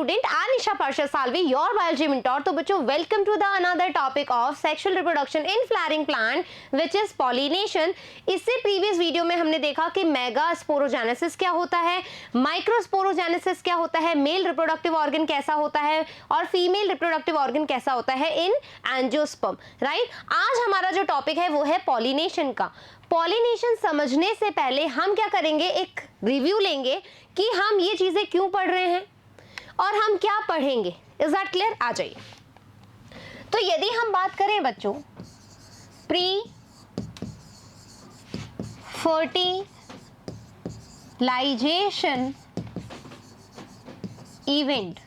student, Anisha Parsha Salvi, your biology mentor. तो बच्चों welcome to the another topic of sexual reproduction in flowering plant, which is pollination. इससे previous video में हमने देखा कि mega sporogenesis क्या होता है, माइक्रोस्पोरोजेनेसिस क्या होता है, मेल रिप्रोडक्टिव ऑर्गन कैसा होता है और फीमेल रिप्रोडक्टिव ऑर्गन कैसा होता है इन एंजियोस्पर्म, राइट. आज हमारा जो टॉपिक है वो है पॉलिनेशन का. पॉलिनेशन समझने से पहले हम क्या करेंगे, एक रिव्यू लेंगे कि हम ये चीजें क्यों पढ़ रहे हैं और हम क्या पढ़ेंगे. Is that clear? आ जाइए. तो यदि हम बात करें बच्चों प्री फर्टिलाइजेशन इवेंट,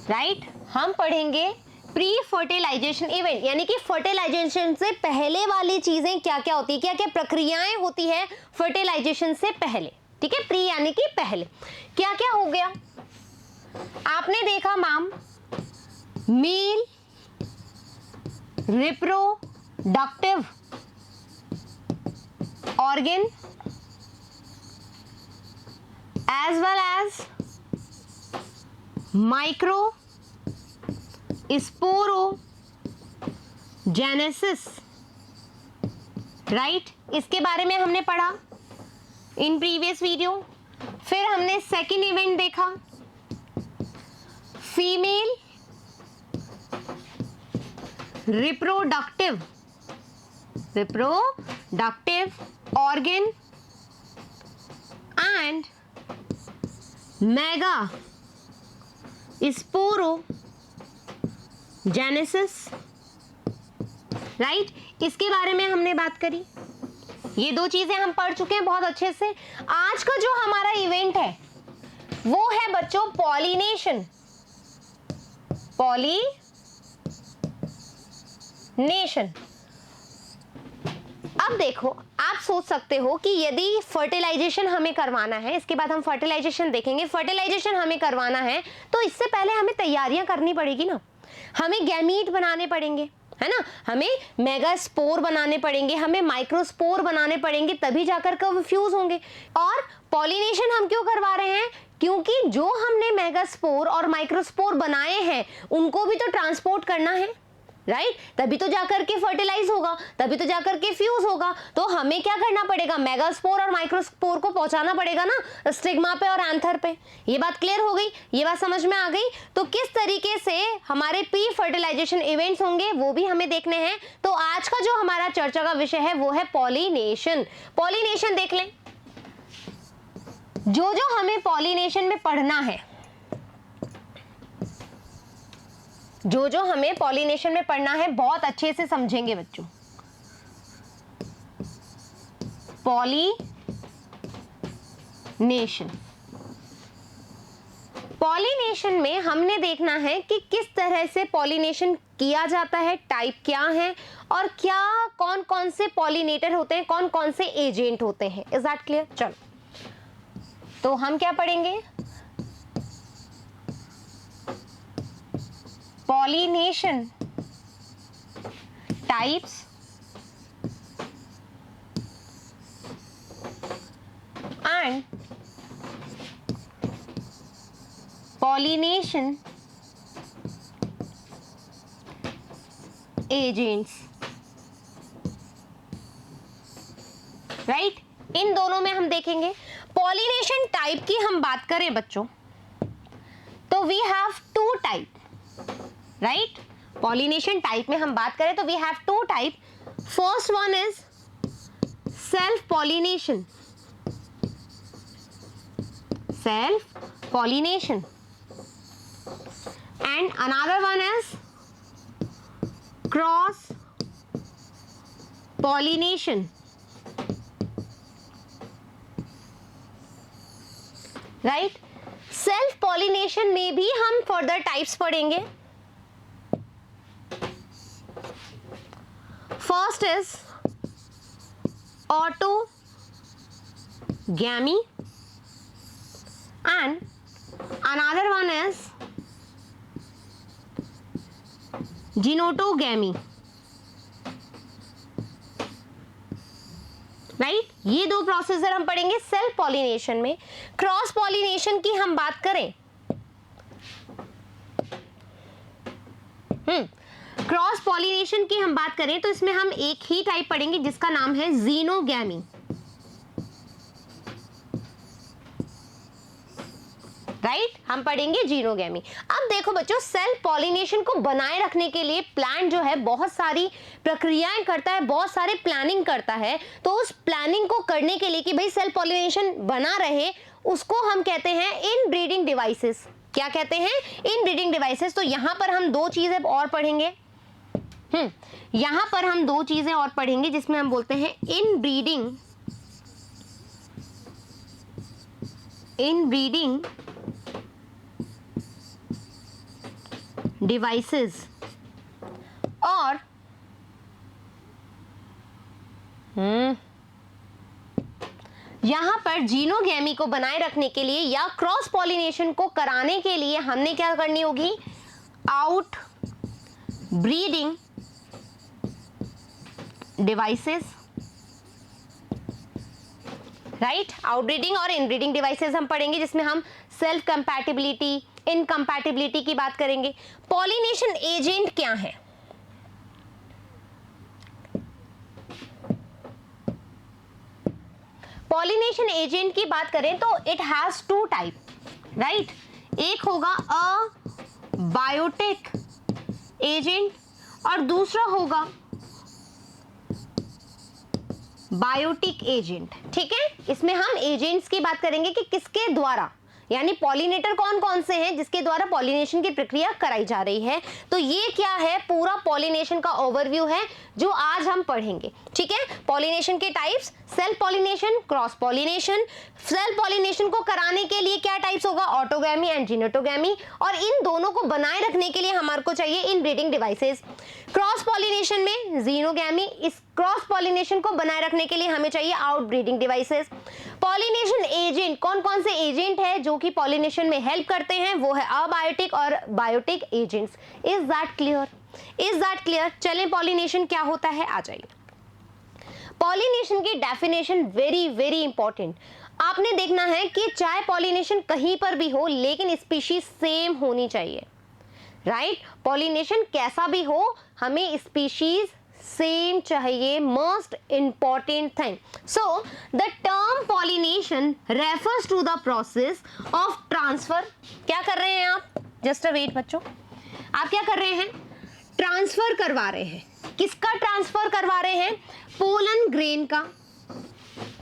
राइट, हम पढ़ेंगे प्री फर्टिलाइजेशन इवेंट, यानी कि फर्टिलाइजेशन से पहले वाली चीजें क्या क्या होती है, क्या क्या प्रक्रियाएं होती है फर्टिलाइजेशन से पहले. ठीक है, प्री यानी कि पहले क्या क्या हो गया. आपने देखा ma'am, male reproductive organ as well as microsporogenesis, right, इसके बारे में हमने पढ़ा इन प्रीवियस वीडियो. फिर हमने सेकेंड इवेंट देखा, female reproductive organ and mega sporogenesis, right, इसके बारे में हमने बात करी. ये दो चीजें हम पढ़ चुके हैं बहुत अच्छे से. आज का जो हमारा इवेंट है वो है बच्चों पॉलिनेशन. पॉलिनेशन. अब देखो, आप सोच सकते हो कि यदि फर्टिलाइजेशन हमें करवाना है, इसके बाद हम फर्टिलाइजेशन देखेंगे, फर्टिलाइजेशन हमें करवाना है तो इससे पहले हमें तैयारियां करनी पड़ेगी ना. हमें गैमीट बनाने पड़ेंगे, है ना, हमें मेगा स्पोर बनाने पड़ेंगे, हमें माइक्रोस्पोर बनाने पड़ेंगे, तभी जाकर कब फ्यूज होंगे. और पॉलिनेशन हम क्यों करवा रहे हैं, क्योंकि जो हमने मेगा स्पोर और माइक्रोस्पोर बनाए हैं उनको भी तो ट्रांसपोर्ट करना है, राइट, तभी तो जाकर के फर्टिलाइज होगा, तभी तो जाकर के फ्यूज होगा. तो हमें क्या करना पड़ेगा, मेगास्पोर और माइक्रोस्पोर को पहुंचाना पड़ेगा ना स्टिग्मा पे और एंथर पे. ये बात क्लियर हो गई, ये बात समझ में आ गई. तो किस तरीके से हमारे प्री फर्टिलाइजेशन इवेंट्स होंगे वो भी हमें देखने हैं. तो आज का जो हमारा चर्चा का विषय है वो है पॉलिनेशन. पॉलिनेशन देख लें. जो जो हमें पॉलिनेशन में पढ़ना है, जो जो हमें पॉलिनेशन में पढ़ना है बहुत अच्छे से समझेंगे बच्चों. पॉलिनेशन में हमने देखना है कि किस तरह से पॉलिनेशन किया जाता है, टाइप क्या है और क्या कौन कौन से पॉलिनेटर होते हैं, कौन कौन से एजेंट होते हैं. Is that clear? चलो, तो हम क्या पढ़ेंगे, pollination types and pollination agents, right. इन दोनों में हम देखेंगे. पॉलिनेशन टाइप की हम बात करें बच्चों तो we have two type, right. Pollination type में हम बात करें तो we have two type. First one is self pollination, and another one is cross pollination, right. Self pollination में भी हम फर्दर टाइप्स पढ़ेंगे. First is autogamy and another one is genotogamy, right. ये दो प्रोसीजर हम पढ़ेंगे सेल्फ पॉलिनेशन में. Cross pollination की हम बात करें क्रॉस पॉलिनेशन की हम बात करें तो इसमें हम एक ही टाइप पढ़ेंगे जिसका नाम है जीनोगैमी, राइट हम पढ़ेंगे जीनोगैमी। अब देखो बच्चों, सेल पॉलिनेशन को बनाए रखने के लिए प्लांट जो है बहुत सारी प्रक्रियाएं करता है, बहुत सारे प्लानिंग करता है। तो उस प्लानिंग को करने के लिए कि भाई सेल पॉलिनेशन बना रहे, उसको हम कहते हैं इनब्रीडिंग डिवाइसेस। क्या कहते हैं? Inbreeding devices. तो यहां पर हम दो चीजें और पढ़ेंगे, यहां पर हम दो चीजें और पढ़ेंगे जिसमें हम बोलते हैं इनब्रीडिंग डिवाइसेस और यहां पर जीनोगैमी को बनाए रखने के लिए या क्रॉस पॉलिनेशन को कराने के लिए हमने क्या करनी होगी? Out breeding devices, right. Outbreeding और इनब्रीडिंग डिवाइसेस हम पढ़ेंगे जिसमें हम सेल्फ कंपैटिबिलिटी, इनकंपैटिबिलिटी की बात करेंगे। पॉलिनेशन एजेंट क्या है? पॉलिनेशन एजेंट की बात करें तो it has two type, right. एक होगा अ बायोटिक एजेंट और दूसरा होगा बायोटिक एजेंट, ठीक है। इसमें हम एजेंट्स की बात करेंगे कि किसके द्वारा, यानी पॉलिनेटर कौन कौन से हैं जिसके द्वारा पॉलिनेशन की प्रक्रिया कराई जा रही है। तो ये क्या है? पूरा पॉलिनेशन का ओवरव्यू है जो आज हम पढ़ेंगे, ठीक है। पॉलिनेशन के types, self pollination, cross pollination. Self pollination को कराने के लिए क्या टाइप्स होगा? Autogamy and geitonogamy. और इन दोनों को बनाए रखने के लिए हमारे को चाहिए इनब्रीडिंग डिवाइसेस। क्रॉस पॉलिनेशन में जीनोगैमी, इस क्रॉस पॉलिनेशन को बनाए रखने के लिए हमें चाहिए आउटब्रीडिंग डिवाइसेस। पॉलिनेशन एजेंट, कौन कौन से एजेंट है जो कि पॉलिनेशन में हेल्प करते हैं? वो है अबायोटिक और biotic agents. Is that clear? Is that clear? चलें, पॉलिनेशन क्या होता है आ जाइए। पॉलिनेशन की डेफिनेशन वेरी वेरी इंपॉर्टेंट। आपने देखना है कि चाहे पॉलिनेशन कहीं पर भी हो लेकिन स्पीशीज सेम होनी चाहिए, राइट। पॉलिनेशन कैसा भी हो, हमें स्पीशीज सेम चाहिए, most important thing. So the term pollination refers to the process of transfer. क्या कर रहे हैं आप? जस्ट अ वेट बच्चों, आप क्या कर रहे हैं? ट्रांसफर करवा रहे हैं। किसका ट्रांसफर करवा रहे हैं? पोलन ग्रेन का,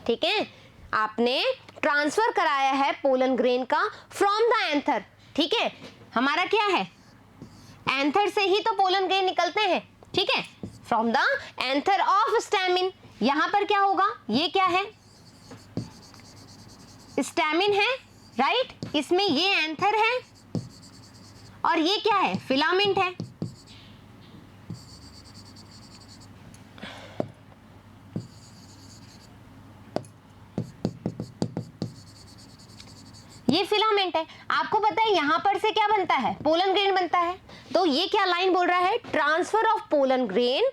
ठीक है। आपने ट्रांसफर कराया है पोलन ग्रेन का फ्रॉम द एंथर, ठीक है। हमारा क्या है? एंथर से ही तो पोलन ग्रेन निकलते हैं, ठीक है, from the anther of stamen. यहां पर क्या होगा? ये क्या है? स्टैमिन है, राइट। इसमें ये एंथर है और ये क्या है? फिलामेंट है। ये फिलामेंट है। आपको पता है यहां पर से क्या बनता है? पोलन ग्रेन बनता है। तो ये क्या लाइन बोल रहा है? Transfer of pollen grain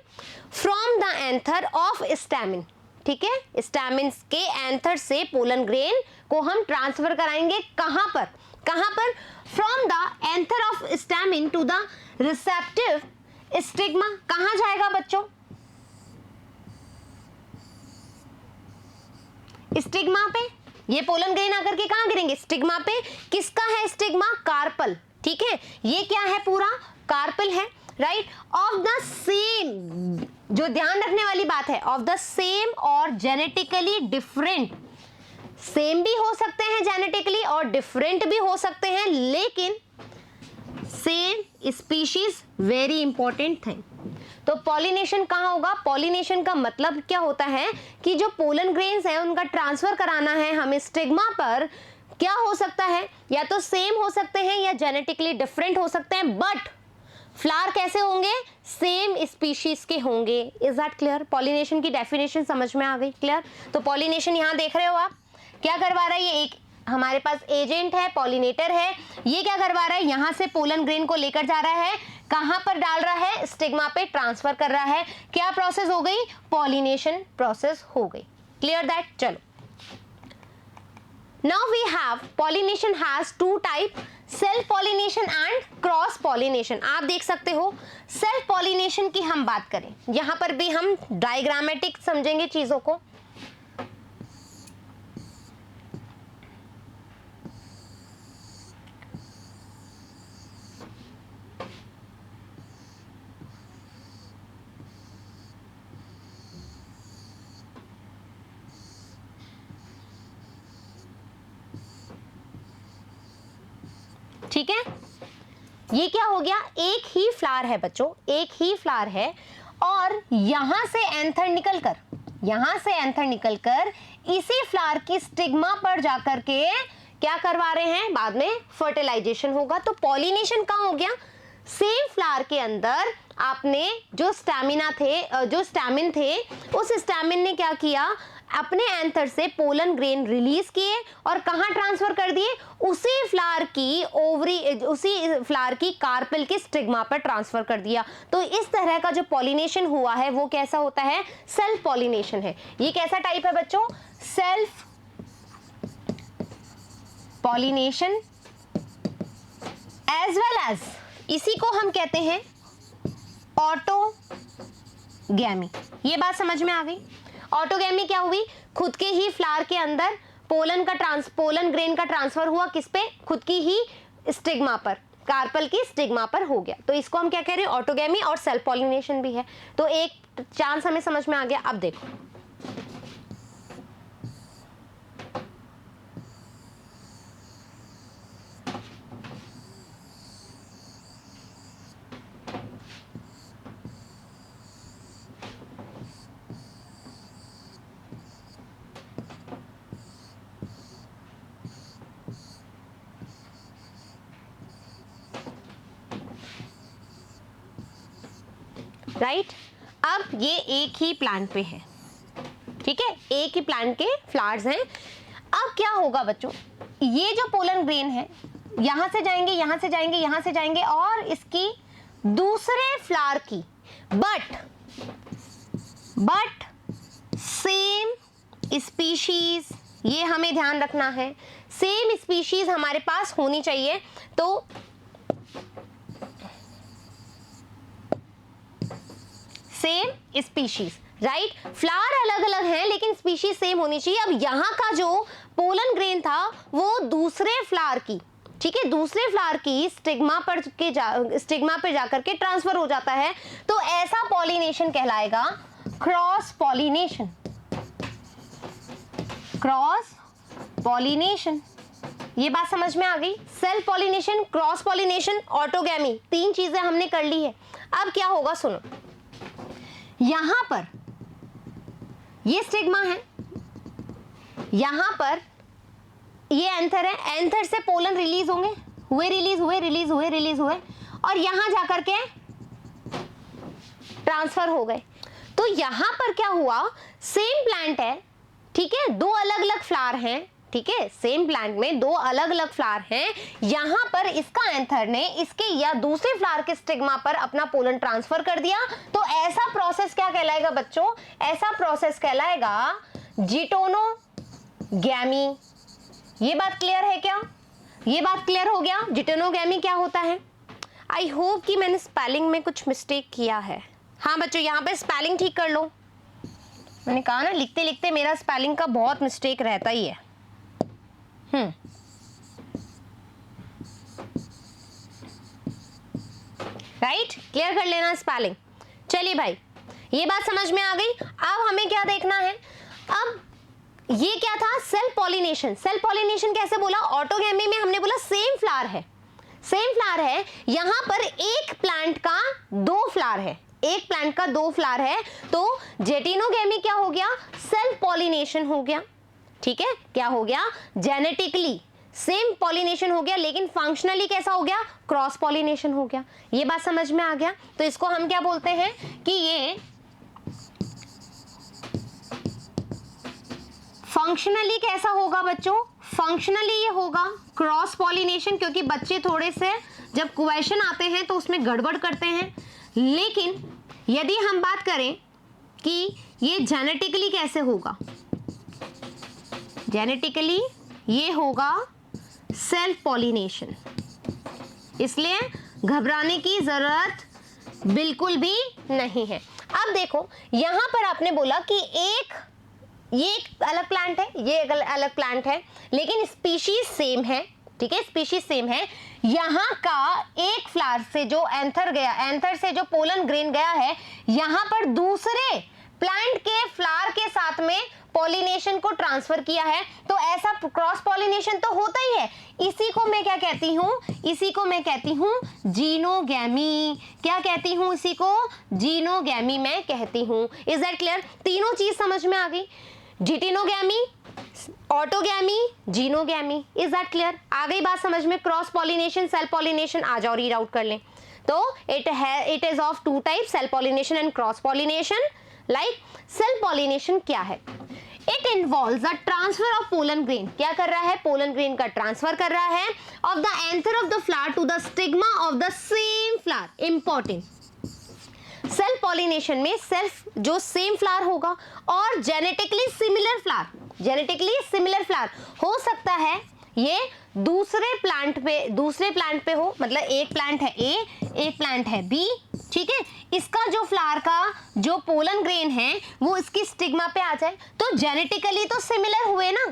from the anther of stamen, ठीक है। स्टैमिन के एंथर से पोलन ग्रेन को हम ट्रांसफर कराएंगे। कहां पर? कहां पर? From the anther of stamen to the receptive stigma. कहां जाएगा बच्चों? स्टिग्मा पे। ये पोलन ग्रेन आकर के कहां गिरेंगे? स्टिग्मा पे। किसका है स्टिग्मा? कार्पल, ठीक है। ये क्या है? पूरा कार्पल है, राइट। ऑफ द सेम, जो ध्यान रखने वाली बात है, ऑफ द सेम और जेनेटिकली डिफरेंट। सेम भी हो सकते हैं जेनेटिकली और डिफरेंट भी हो सकते हैं, लेकिन same species, very important thing. तो पॉलिनेशन कहाँ होगा? पॉलिनेशन का मतलब क्या होता है कि जो पोलन ग्रेन्स हैं उनका ट्रांसफर कराना है हमें स्टिग्मा पर। क्या हो सकता है? या तो सेम हो सकते हैं या जेनेटिकली डिफरेंट हो सकते हैं, बट फ्लावर कैसे होंगे? सेम स्पीशीज के होंगे। Is that clear? पॉलिनेशन की डेफिनेशन समझ में आ गई? क्लियर? तो पॉलिनेशन यहाँ देख रहे हो आप, क्या करवा रहा है? ये एक हमारे पास एजेंट है, पॉलिनेटर है। ये क्या करवा रहा है? यहां से पोलन ग्रेन को लेकर जा रहा है, कहां पर डाल रहा है? स्टिग्मा पे ट्रांसफर कर रहा है। क्या प्रोसेस हो गई? पॉलिनेशन प्रोसेस हो गई। Clear that? चलो, now we have pollination has two type, self pollination and cross pollination. आप देख सकते हो सेल्फ पॉलिनेशन की हम बात करें, यहां पर भी हम डायग्रामेटिक समझेंगे चीजों को। ठीक है, ये क्या हो गया, एक ही फ्लावर है बच्चों, एक ही फ्लावर है, और यहां से एंथर निकलकर इसी फ्लावर की स्टिग्मा पर जाकर के क्या करवा रहे हैं, बाद में फर्टिलाइजेशन होगा। तो पॉलिनेशन कहाँ हो गया, सेम फ्लावर के अंदर आपने जो स्टैमिन थे, उस स्टैमिन ने क्या किया, अपने एंथर से पोलन ग्रेन रिलीज किए और कहां ट्रांसफर कर दिए, उसी फ्लावर की कार्पेल की स्टिग्मा पर ट्रांसफर कर दिया। तो इस तरह का जो पॉलिनेशन हुआ है वो कैसा होता है, सेल्फ पॉलिनेशन है। ये कैसा टाइप है बच्चों, self pollination, as well as इसी को हम कहते हैं ऑटोगैमी। ये बात समझ में आ गई। ऑटोगैमी क्या हुई, खुद के ही फ्लावर के अंदर पोलन ग्रेन का ट्रांसफर हुआ, किस पे, खुद की ही स्टिग्मा पर, कार्पल की स्टिग्मा पर हो गया। तो इसको हम क्या कह रहे हैं, ऑटोगैमी, और सेल्फ पॉलिनेशन भी है। तो एक चांस हमें समझ में आ गया। अब देखो राइट, अब ये एक ही प्लांट पे है, ठीक है, एक ही प्लांट के फ्लावर्स हैं। अब क्या होगा बच्चों, ये जो पोलन ग्रेन है यहां से जाएंगे, यहां से जाएंगे, यहां से जाएंगे, और इसकी दूसरे फ्लावर की बट सेम स्पीशीज, ये हमें ध्यान रखना है, सेम स्पीशीज हमारे पास होनी चाहिए। तो सेम स्पीशीज, राइट, फ्लावर अलग अलग हैं लेकिन स्पीशीज सेम होनी चाहिए। अब यहाँ का जो पोलन ग्रेन था वो दूसरे फ्लावर की, ठीक है, दूसरे फ्लावर की स्टिग्मा पे जाकर के ट्रांसफर हो जाता है। तो ऐसा पॉलिनेशन कहलाएगा क्रॉस पॉलिनेशन। क्रॉस पॉलिनेशन, ये बात समझ में आ गई। Self pollination, cross pollination, autogamy, तीन चीजें हमने कर ली है। अब क्या होगा सुनो, यहां पर ये स्टिग्मा है, यहां पर ये एंथर है, एंथर से पोलन रिलीज होंगे, रिलीज हुए और यहां जाकर के ट्रांसफर हो गए। तो यहां पर क्या हुआ, सेम प्लांट है, ठीक है, दो अलग अलग फ्लावर हैं, ठीक है, सेम प्लांट में दो अलग अलग फ्लावर हैं, यहां पर इसका एंथर ने इसके या दूसरे फ्लावर के स्टिग्मा पर अपना पोलन ट्रांसफर कर दिया। तो ऐसा प्रोसेस क्या कहलाएगा बच्चों, ऐसा प्रोसेस कहलाएगा जिटोनोगैमी। ये बात क्लियर है क्या, ये बात क्लियर हो गया, जिटोनोगैमी क्या होता है। आई होप कि मैंने स्पेलिंग में कुछ मिस्टेक किया है। हाँ बच्चों, यहाँ पे स्पेलिंग ठीक कर लो, मैंने कहा ना लिखते लिखते मेरा स्पेलिंग का बहुत मिस्टेक रहता ही है। राइट, क्लियर कर लेना स्पेलिंग। चलिए भाई, ये बात समझ में आ गई। अब हमें क्या देखना है, अब ये क्या था, सेल्फ पॉलिनेशन। सेल्फ पॉलिनेशन कैसे बोला, ऑटोगैमी में हमने बोला सेम फ्लावर है, यहां पर एक प्लांट का दो फ्लावर है, एक प्लांट का दो फ्लावर है। तो जेटिनोगैमी क्या हो गया, सेल्फ पॉलिनेशन हो गया, ठीक है, क्या हो गया, जेनेटिकली सेम पॉलिनेशन हो गया, लेकिन फंक्शनली कैसा हो गया, क्रॉस पॉलिनेशन हो गया। ये बात समझ में आ गया। तो इसको हम क्या बोलते हैं कि ये फंक्शनली कैसा होगा बच्चों, फंक्शनली ये होगा क्रॉस पॉलिनेशन, क्योंकि बच्चे थोड़े से जब क्वेश्चन आते हैं तो उसमें गड़बड़ करते हैं। लेकिन यदि हम बात करें कि ये जेनेटिकली कैसे होगा, जेनेटिकली ये होगा सेल्फ पॉलिनेशन। इसलिए घबराने की जरूरत बिल्कुल भी नहीं है। अब देखो यहां पर आपने बोला कि ये एक अलग प्लांट है, ये एक अलग प्लांट है, लेकिन स्पीशीज सेम है, ठीक है, स्पीशीज सेम है। यहाँ का एक फ्लावर से जो एंथर से जो पोलन ग्रेन गया है, यहाँ पर दूसरे प्लांट के फ्लावर के साथ में पॉलिनेशन को ट्रांसफर किया है, तो ऐसा क्रॉस पॉलिनेशन तो होता ही है। इसी को मैं क्या कहती हूँ, इसी को मैं कहती हूँ जीनोगैमी। क्या कहती हूँ इसी को? जीनोगैमी मैं कहती हूँ। Is that clear? तीनों चीज समझ में आ गई, geitonogamy, autogamy, xenogamy. Is that clear? आ गई बात समझ में? Cross pollination, self pollination. आ जाओ रीड आउट कर लें। तो it is of two type, self pollination and cross pollination. Like self pollination क्या है? It involves the transfer of pollen grain. क्या कर रहा है? पोलन ग्रेन का ट्रांसफर कर रहा है of the anther of the flower to the stigma of the same flower. Important, self pollination में सेल्फ जो सेम फ्लावर होगा और जेनेटिकली सिमिलर फ्लावर हो सकता है ये दूसरे प्लांट पे हो, मतलब एक प्लांट है ए, एक प्लांट है बी, ठीक है। इसका जो फ्लावर का जो पोलन ग्रेन है वो इसकी स्टिग्मा पे आ जाए, तो जेनेटिकली तो सिमिलर हुए ना,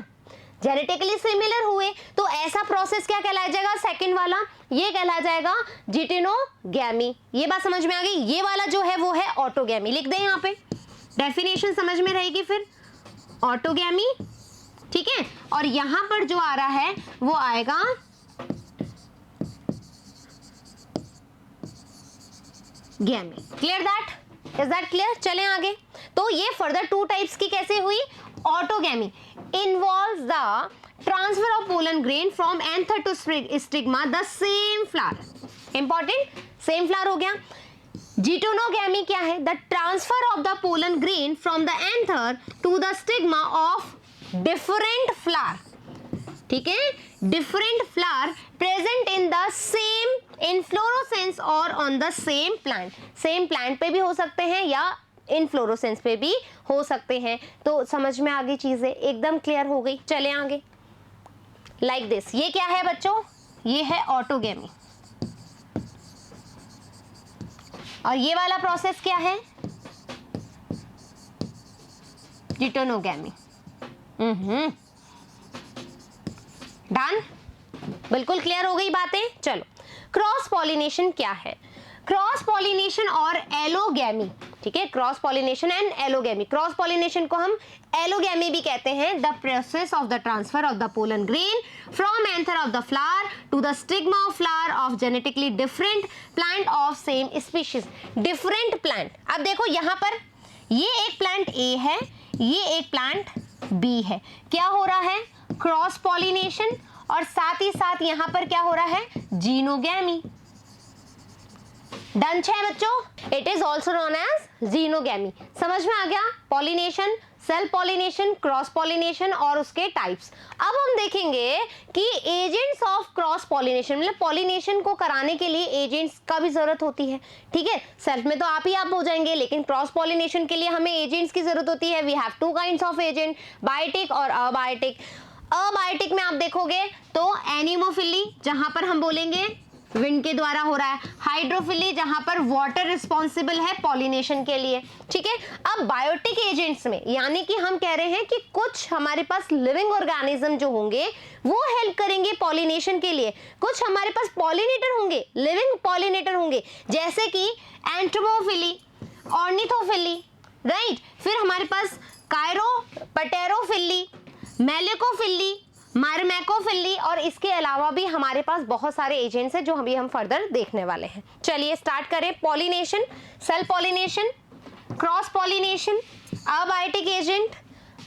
जेनेटिकली सिमिलर हुए, तो ऐसा प्रोसेस क्या कहलाया जाएगा? सेकंड वाला ये कहलाया जाएगा जिटिनोगैमी। ये बात समझ में आ गई? ये वाला जो है वो है ऑटोगैमी। लिख दें यहाँ पे, डेफिनेशन समझ में रहेगी फिर, ऑटोगैमी, ठीक है। और यहां पर जो आ रहा है वो आएगा गैमी। Clear that? Is that clear? चलें आगे। तो ये फर्दर टू टाइप्स की कैसे हुई? Autogamy involves the transfer of pollen grain from anther to stigma the same flower. Important, same flower हो गया। जिटिनोगैमी क्या है? The transfer of the pollen grain from the anther to the stigma of different flower, ठीक है, different flower present in the same inflorescence और on the same plant. Same plant पे भी हो सकते हैं या इनफ्लोरोसेंस पे भी हो सकते हैं। तो समझ में आ गई चीजें, एकदम क्लियर हो गई। चले आगे। लाइक दिस, ये क्या है बच्चों? ये है ऑटोगैमी। और ये वाला प्रोसेस क्या है? जिटिनोगैमी। डन? बिल्कुल क्लियर हो गई बातें। चलो, क्रॉस पॉलिनेशन क्या है? क्रॉस पॉलिनेशन और एलोगैमी, ठीक है, cross pollination and allogamy. Cross pollination को हम एलोगैमी भी कहते हैं। The process of the transfer of the pollen grain from anther of the flower to the stigma of flower of genetically different plant of same species. Different plant, अब देखो यहां पर ये एक प्लांट ए है, ये एक प्लांट बी है। क्या हो रहा है? क्रॉस पॉलिनेशन, और साथ ही साथ यहां पर क्या हो रहा है? जीनोगैमी। डन है बच्चों? It is also known as geitonogamy. समझ में आ गया? Pollination, self pollination, cross pollination और उसके टाइप्स। अब हम देखेंगे कि एजेंट्स ऑफ क्रॉस पॉलिनेशन, मतलब पॉलिनेशन को कराने के लिए एजेंट्स का भी जरूरत होती है, ठीक है। सेल्फ में तो आप हो जाएंगे, लेकिन क्रॉस पॉलिनेशन के लिए हमें एजेंट्स की जरूरत होती है। We have two kinds of agent, biotic और अबायोटिक। अबायोटिक में आप देखोगे तो एनिमोफिली, जहां पर हम बोलेंगे विंड के द्वारा हो रहा है, हाइड्रोफिली जहां पर वाटर रिस्पॉन्सिबल है पॉलिनेशन के लिए, ठीक है। अब बायोटिक एजेंट्स में, यानी कि हम कह रहे हैं कि कुछ हमारे पास लिविंग ऑर्गेनिज्म जो होंगे वो हेल्प करेंगे पॉलिनेशन के लिए, कुछ हमारे पास पॉलिनेटर होंगे, लिविंग पॉलिनेटर होंगे, जैसे कि एंट्रोमोफिली, ऑर्निथोफिली, राइट। फिर हमारे पास कायरोपटेरोफिली, मेलिकोफिली, मार्मेकोफिली, और इसके अलावा भी हमारे पास बहुत सारे एजेंट्स हैं जो अभी हम फर्दर देखने वाले हैं। चलिए स्टार्ट करें। Pollination, self pollination, cross pollination, abiotic agent,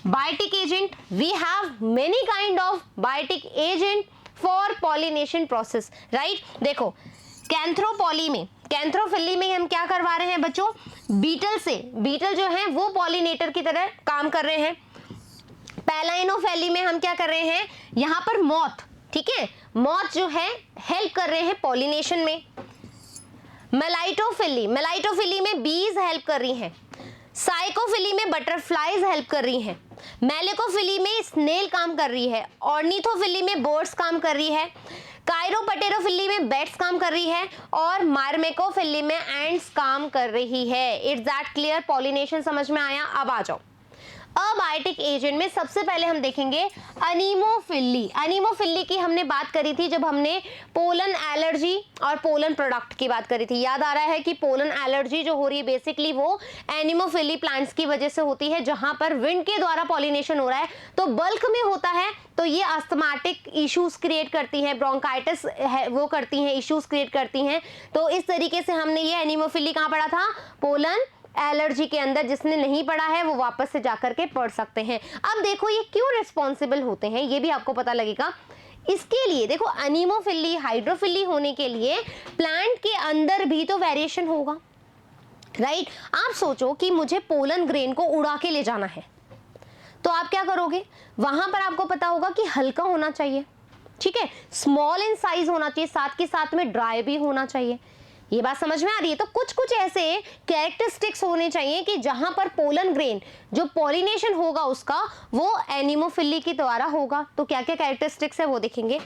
biotic agent. We have many kind of biotic agent for pollination process, right. देखो कैंथ्रोपॉली में, कैंथ्रोफिली में हम क्या करवा रहे हैं बच्चों? बीटल से, बीटल जो है वो पॉलिनेटर की तरह काम कर रहे हैं। पैलाइनोफेली में हम क्या कर रहे हैं? यहां पर मॉथ, ठीक है, मॉथ जो है हेल्प कर रहे हैं पॉलिनेशन में। मेलाइटोफिली, मेलाइटोफिली में बीज हेल्प कर रही हैं। साइकोफिली में बटरफ्लाईज हेल्प कर रही हैं, मेलेकोफिली में स्नेल काम कर रही है, ऑर्निथोफिली में बर्ड्स काम कर रही है, कायरोपटेरोफिली में बैट्स काम कर रही है और मार्मेकोफिली में एंड्स काम कर रही है। It's that clear? पॉलिनेशन समझ में आया? अब आ जाओ अबायोटिक एजेंट में सबसे पहले हम देखेंगे अनीमोफिली। अनीमोफिली की हमने बात करी थी जब हमने पोलन एलर्जी और पोलन प्रोडक्ट की बात करी थी। याद आ रहा है कि पोलन एलर्जी जो हो रही है बेसिकली वो एनीमोफिली प्लांट्स की वजह से होती है, जहां पर विंड के द्वारा पॉलिनेशन हो रहा है तो बल्क में होता है, तो ये अस्थमाटिक इश्यूज क्रिएट करती हैं, ब्रोंकाइटिस वो करती हैं, इश्यूज क्रिएट करती हैं। तो इस तरीके से हमने ये एनीमोफिली कहाँ पढ़ा था? पोलन एलर्जी के अंदर। जिसने नहीं पढ़ा है वो वापस से जाकर के पढ़ सकते हैं। अब देखो ये क्यों रिस्पॉन्सिबल होते हैं ये भी आपको पता लगेगा। इसके लिए देखो अनीमोफिली हाइड्रोफिली होने के लिए प्लांट के अंदर भी तो वेरिएशन होगा, राइट? आप सोचो कि मुझे पोलन ग्रेन को उड़ा के ले जाना है, तो आप क्या करोगे? वहां पर आपको पता होगा कि हल्का होना चाहिए, ठीक है, स्मॉल इन साइज होना चाहिए, साथ के साथ में ड्राई भी होना चाहिए। ये बात समझ में आ रही है? तो कुछ कुछ ऐसे कैरेक्टरिस्टिक्स होने चाहिए कि जहां पर पोलन ग्रेन जो पॉलिनेशन होगा उसका वो एनीमोफिली के द्वारा होगा। तो क्या क्या कैरेक्टरिस्टिक्स है वो देखेंगे।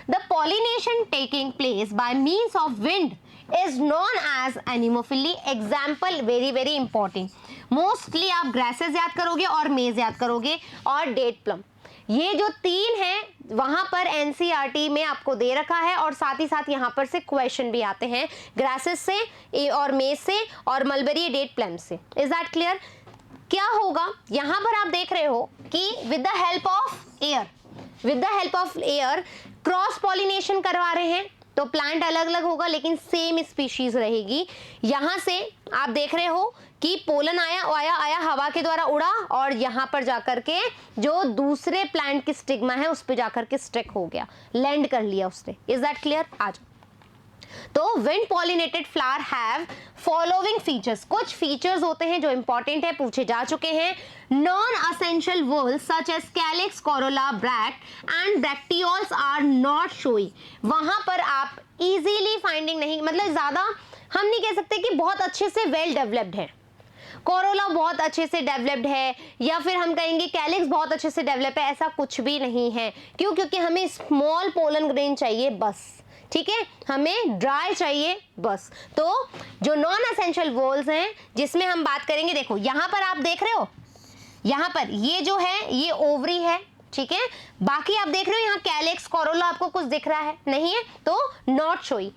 The pollination taking place by means of wind is known as anemophily. Example very very important, mostly आप ग्रासेस याद करोगे और मेज याद करोगे और डेट प्लम। ये जो तीन हैं वहां पर एनसीईआरटी में आपको दे रखा है और साथ ही साथ यहाँ पर से क्वेश्चन भी आते हैं ग्रासेस से और मेज से और मलबेरी डेट प्लम से। Is that clear? क्या होगा यहाँ पर आप देख रहे हो कि with the help of air cross pollination करवा रहे हैं, तो प्लांट अलग अलग होगा लेकिन सेम स्पीशीज रहेगी। यहां से आप देख रहे हो कि पोलन आया हवा के द्वारा उड़ा और यहां पर जाकर के जो दूसरे प्लांट की स्टिग्मा है उस पर जाकर के स्टिक हो गया, लैंड कर लिया उसने। Is that clear? आज तो wind pollinated flower have following features. कुछ फीचर्स होते हैं जो इंपॉर्टेंट है, पूछे जा चुके हैं। Non essential whorls such as calyx, corolla, bract and bracteoles are not showy. वहां पर आप इजीली फाइंडिंग नहीं, मतलब ज्यादा हम नहीं कह सकते कि बहुत अच्छे से वेल डेवलप्ड है, कोरोला बहुत अच्छे से डेवलप्ड है या फिर हम कहेंगे कैलिक्स बहुत अच्छे से डेवलप है, ऐसा कुछ भी नहीं है। क्यों? क्योंकि हमें स्मॉल पोलन ग्रेन चाहिए बस, ठीक है, हमें ड्राई चाहिए बस। तो जो नॉन एसेंशियल वॉल्स हैं जिसमें हम बात करेंगे, देखो यहां पर आप देख रहे हो, यहां पर ये जो है ये ओवरी है, ठीक है, बाकी आप देख रहे हो यहाँ कैलिक्स, कोरोला आपको कुछ दिख रहा है? नहीं है, तो not showy.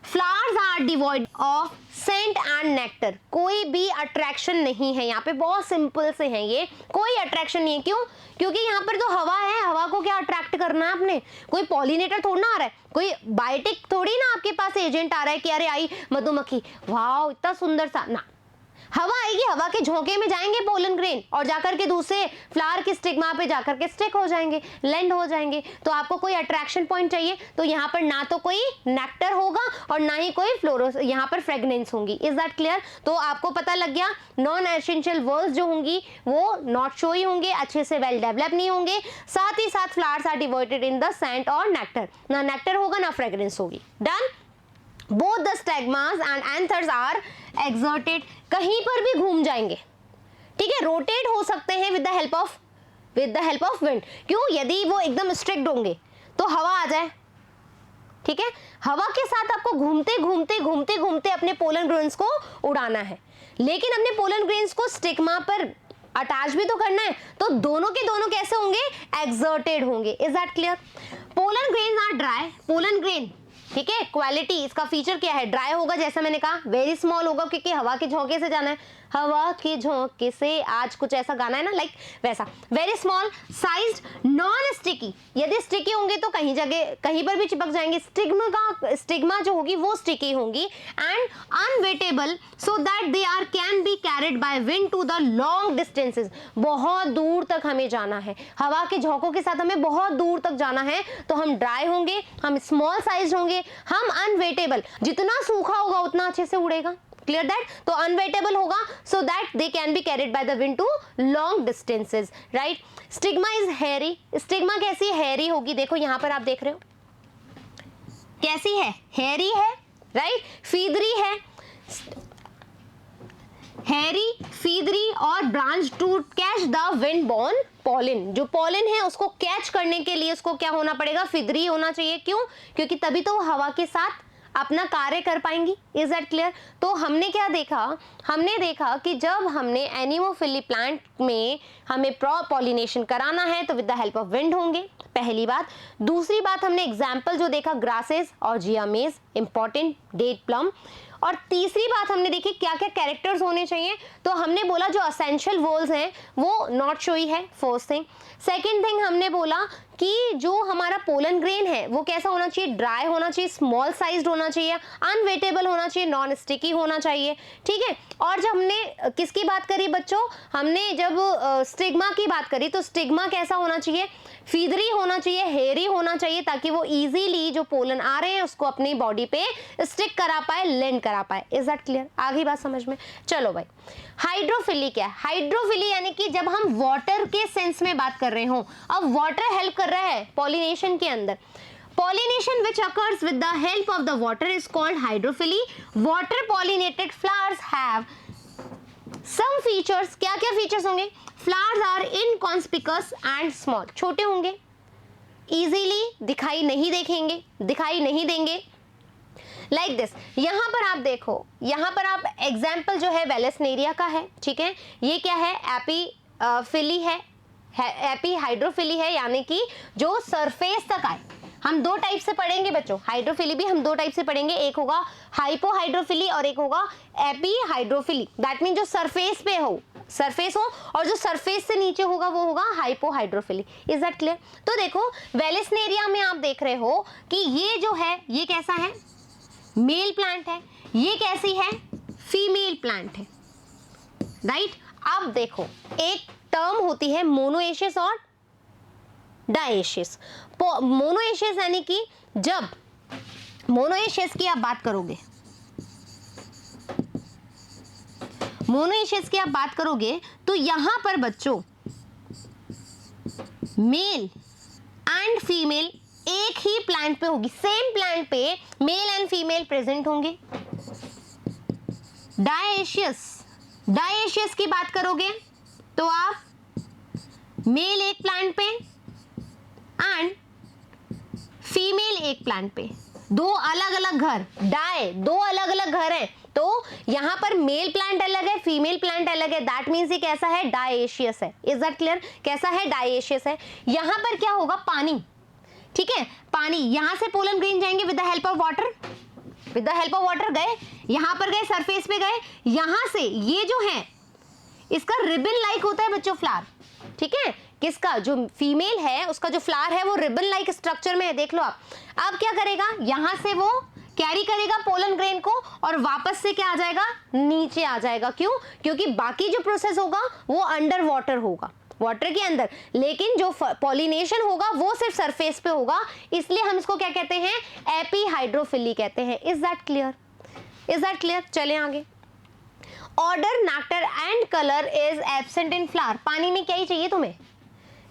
Flowers are devoid of scent and nectar. कोई भी अट्रैक्शन नहीं है यहाँ पे, बहुत सिंपल से है ये, कोई अट्रैक्शन नहीं है। क्यों? क्योंकि यहाँ पर जो हवा है, हवा को क्या अट्रैक्ट करना है आपने? कोई पॉलिनेटर थोड़ा ना आ रहा है, कोई बायोटिक थोड़ी ना आपके पास एजेंट आ रहा है कि अरे आई मधुमक्खी, वाह इतना सुंदर सा, ना, हवा आएगी, हवा के झोंके में जाएंगे पोलन ग्रेन और जाकर के दूसरे फ्लावर की स्टिग्मा पे जाकर के स्टिक हो जाएंगे, लैंड हो जाएंगे। तो आपको कोई अट्रैक्शन पॉइंट चाहिए, तो यहाँ पर ना तो कोई नेक्टर होगा और ना ही कोई फ्लोरोस, यहाँ पर फ्रेग्रेंस होंगी। Is that clear? तो आपको पता लग गया नॉन एसेंशियल वर्ड्स जो होंगी वो नॉट शोई होंगे, अच्छे से वेल डेवलप नहीं होंगे। साथ ही साथ flowers are devoted in the scent और नेक्टर, ना नेक्टर होगा ना फ्रेग्रेंस होगी। Done? Both the stigmas and anthers are exserted, कहीं पर भी घूम जाएंगे, ठीक है, रोटेट हो सकते हैं with the help of wind. क्यों? यदि वो एकदम स्ट्रिक्ट होंगे तो हवा आ जाए, ठीक है, हवा के साथ आपको घूमते घूमते घूमते घूमते अपने पोलन ग्रेन्स को उड़ाना है, लेकिन अपने पोलन ग्रेन्स को स्टिग्मा पर अटैच भी तो करना है, तो दोनों के दोनों कैसे होंगे? एक्सर्टेड होंगे। Is that clear? Pollen grains are dry, pollen grain, ठीक है, क्वालिटी इसका फीचर क्या है? ड्राई होगा, जैसा मैंने कहा, वेरी स्मॉल होगा क्योंकि हवा के झोंके से जाना है, हवा के झोंके से, आज कुछ ऐसा गाना है ना, लाइक वैसा, very small sized, non sticky. यदि स्टिकी होंगे तो कहीं जगह कहीं पर भी चिपक जाएंगे, स्टिग्मा जो होगी वो स्टिकी होंगी, and unwettable so that they are can be carried by wind to the long distances. बहुत दूर तक हमें जाना है, हवा के झोंकों के साथ हमें बहुत दूर तक जाना है, तो हम ड्राई होंगे, हम स्मॉल साइज होंगे, हम अनवेटेबल, जितना सूखा होगा उतना अच्छे से उड़ेगा। Clear that? तो अनवेटेबल होगा so that they can be carried by the wind to long distances, right? Stigma is hairy. Stigma कैसी हेयरी होगी? देखो यहां पर आप देख रहे हो कैसी है, हेयरी है, राइट, फीदरी है। हेरी, फीदरी और branch to catch the wind borne pollen. जो पॉलन है उसको कैच करने के लिए उसको क्या होना पड़ेगा, फिदरी होना चाहिए। क्यों? क्योंकि तभी तो वो हवा के साथ अपना कार्य कर पाएंगी। Is that clear? तो हमने क्या देखा, हमने देखा कि जब हमने एनिमोफिली प्लांट में हमें पॉलिनेशन कराना है तो with the help of wind होंगे, पहली बात। दूसरी बात, हमने एग्जाम्पल जो देखा ग्रासेस और जियामेज, इंपॉर्टेंट, डेट प्लम। और तीसरी बात हमने देखी क्या क्या कैरेक्टर्स होने चाहिए, तो हमने बोला जो असेंशियल वोल्स हैं वो नॉट शोई है, फर्स्ट थिंग। सेकेंड थिंग हमने बोला कि जो हमारा पोलन ग्रेन है वो कैसा होना चाहिए, ड्राई होना चाहिए, स्मॉल साइज्ड होना चाहिए, अनवेटेबल होना चाहिए, नॉन स्टिकी होना चाहिए, ठीक है। और जब हमने किसकी बात करी बच्चों, हमने जब स्टिग्मा की बात करी तो स्टिग्मा कैसा होना चाहिए, फीदरी होना चाहिए, हेयरी होना चाहिए, ताकि वो इजीली जो पोलन आ रहे हैं उसको अपनी बॉडी पे स्टिक करा पाए, लैंड करा पाए। Is that clear? आ गई बात समझ में? चलो भाई, हाइड्रोफिली क्या है? हाइड्रोफिली यानी कि जब हम वाटर के सेंस में बात कर रहे हो, अब वाटर हेल्प कर रहा है पॉलिनेशन के अंदर। Pollination which occurs with the help of the water is called hydrophily. Water pollinated flowers have some features. क्या क्या features होंगे? Flowers are inconspicuous and small. छोटे होंगे, easily दिखाई नहीं देंगे लाइक दिस। यहाँ पर आप देखो, यहाँ पर आप एग्जाम्पल जो है वेलेस्नेरिया का है, ठीक है। ये क्या है, एपीफिली है, एपी हाइड्रोफिली है, यानी कि जो सरफेस तक आए। हम दो टाइप से पढ़ेंगे बच्चों, हाइड्रोफिली भी हम दो टाइप से पढ़ेंगे, एक होगा हाइपोहाइड्रोफिली और एक होगा एपी हाइड्रोफिली। दैट मीन जो सरफेस पे हो, सरफेस हो, और जो सरफेस से नीचे होगा वो होगा हाइपोहाइड्रोफिली। Is that clear? तो देखो वेलेस्नेरिया में आप देख रहे हो कि ये जो है ये कैसा है, मेल प्लांट है, ये कैसी है, फीमेल प्लांट है, राइट। अब देखो एक टर्म होती है मोनोएशियस और डायेशियस। मोनोएशियस यानी कि जब मोनोएशियस की आप बात करोगे, मोनोएशियस की आप बात करोगे तो यहां पर बच्चों मेल एंड फीमेल एक ही प्लांट पे होगी, सेम प्लांट पे मेल एंड फीमेल प्रेजेंट होंगे। डायेशियस की बात करोगे तो आप मेल एक प्लांट पे एंड फीमेल एक प्लांट पे, दो अलग अलग घर, दो अलग अलग घर हैं, तो यहां पर मेल प्लांट अलग है, फीमेल प्लांट अलग है। दैट मीन्स ये कैसा है, डायेशियस है। Is that clear? कैसा है, डायेशियस है। यहां पर क्या होगा, पानी, ठीक है, पानी। यहां से पोलन ग्रेन जाएंगे with the help of water, with the help of water गए, यहां पर गए, सरफेस पे गए, यहां से ये जो है इसका रिबन लाइक होता है बच्चों फ्लावर, ठीक है। किसका, जो फीमेल है उसका जो फ्लावर है वो रिबन लाइक स्ट्रक्चर में है, देख लो आप। अब क्या करेगा, यहां से वो कैरी करेगा पोलन ग्रेन को और वापस से क्या आ जाएगा, नीचे आ जाएगा। क्यों? क्योंकि बाकी जो प्रोसेस होगा वो अंडर वाटर होगा, वाटर के अंदर, लेकिन जो पॉलिनेशन होगा वो सिर्फ सरफेस पे होगा, इसलिए हम इसको क्या कहते हैं, एपी हाइड्रोफिली कहते हैं। Is that clear? Is that clear? चले आगे। Order, nectar and colour is absent in flower. पानी में क्या ही चाहिए तुम्हें,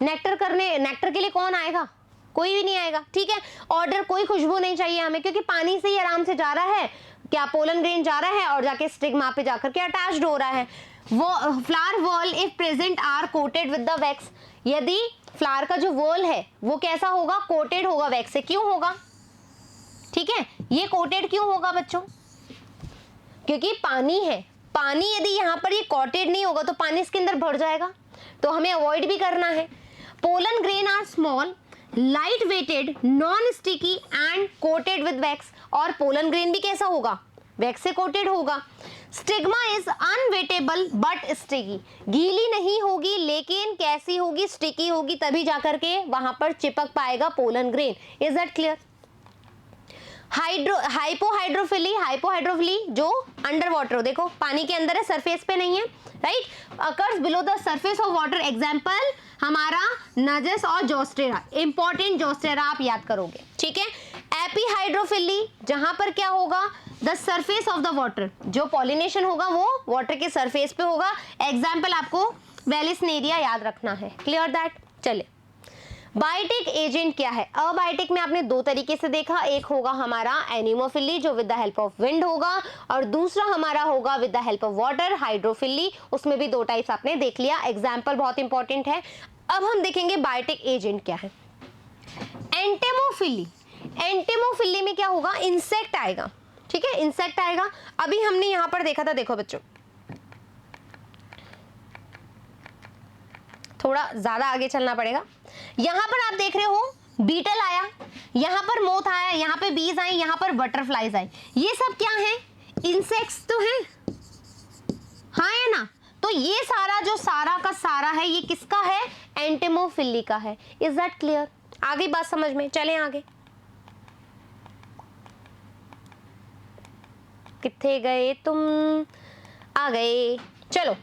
नेक्टर करने, नेक्टर के लिए कौन आएगा, कोई भी नहीं आएगा, ठीक है। ऑर्डर, कोई खुशबू नहीं चाहिए हमें, क्योंकि पानी से ही आराम से जा रहा है, क्या पोलन ग्रेन जा रहा है और जाके स्टिग्मा पे जाकर के अटैच्ड हो रहा है। वो flower wall if present are coated with the wax. यदि फ्लावर का जो वॉल है वो कैसा होगा, कोटेड होगा वैक्स से। क्यों होगा, ठीक है, ये कोटेड क्यों होगा बच्चों, क्योंकि पानी है, पानी यदि यहाँ पर ये कोटेड नहीं होगा तो पानी इसके अंदर भर जाएगा, तो हमें अवॉइड भी करना है। Pollen grain are small, light weighted, non sticky and coated with wax. और पोलन ग्रेन भी कैसा होगा, वैक्स से कोटेड होगा। Stigma is unwettable but sticky, गीली नहीं होगी लेकिन कैसी होगी, स्टिकी होगी, तभी जाकर के वहां पर चिपक पाएगा pollen grain. Is that clear? Hypohydrophily, hypohydrophily जो अंडर वाटर हो, देखो पानी के अंदर है, सरफेस पे नहीं है, right. Occurs below the surface of water, example हमारा नजस और जोस्टेरा, इंपॉर्टेंट जोस्टेरा आप याद करोगे, ठीक है। एपीहाइड्रोफिली जहां पर क्या होगा, the surface of the water, जो पॉलिनेशन होगा वो वाटर के सरफेस पे होगा। एग्जाम्पल आपको वेलेस्नेरिया याद रखना है, क्लियर दैट? चले बायोटिक एजेंट क्या है? अबायोटिक में आपने दो तरीके से देखा, एक होगा हमारा एनिमोफिली जो with the help of wind होगा, और दूसरा हमारा होगा with the help of water, hydrophily. उसमें भी दो टाइप्स आपने देख लिया, एग्जाम्पल बहुत इंपॉर्टेंट है। अब हम देखेंगे बायोटिक एजेंट क्या है। एंटेमोफिली, एंटेमोफिली में क्या होगा? इंसेक्ट आएगा, ठीक है, इंसेक्ट आएगा। अभी हमने यहां पर देखा था, देखो बच्चों थोड़ा ज्यादा आगे चलना पड़ेगा। यहां पर आप देख रहे हो बीटल आया, यहां पर मोथ आया, यहां पे बीज आई, यहां पर बटरफ्लाइज आए। ये सब क्या है? इंसेक्ट्स तो हैं, हाँ है ना? तो ये सारा जो सारा का सारा है ये किसका है? एंटेमोफिली का है। Is that clear? आगे बात समझ में, चलें आगे। किथे गए तुम? आ गए, चलो।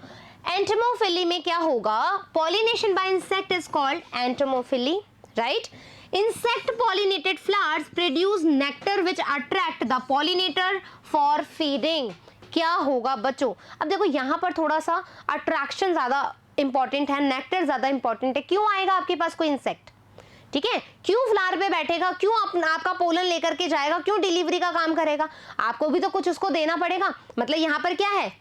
एंटेमोफिली में क्या होगा? Pollination by insect is called entomophily, right? Insect pollinated flowers produce nectar which attract the pollinator for feeding. क्या होगा बच्चों? अब देखो यहां पर थोड़ा सा अट्रैक्शन ज्यादा इंपॉर्टेंट है, नेक्टर ज्यादा इंपॉर्टेंट है। क्यों आएगा आपके पास कोई इंसेक्ट? ठीक है, क्यों फ्लावर पे बैठेगा, क्यों आपका पोलन लेकर के जाएगा, क्यों डिलीवरी का काम करेगा? आपको भी तो कुछ उसको देना पड़ेगा। मतलब यहाँ पर क्या है?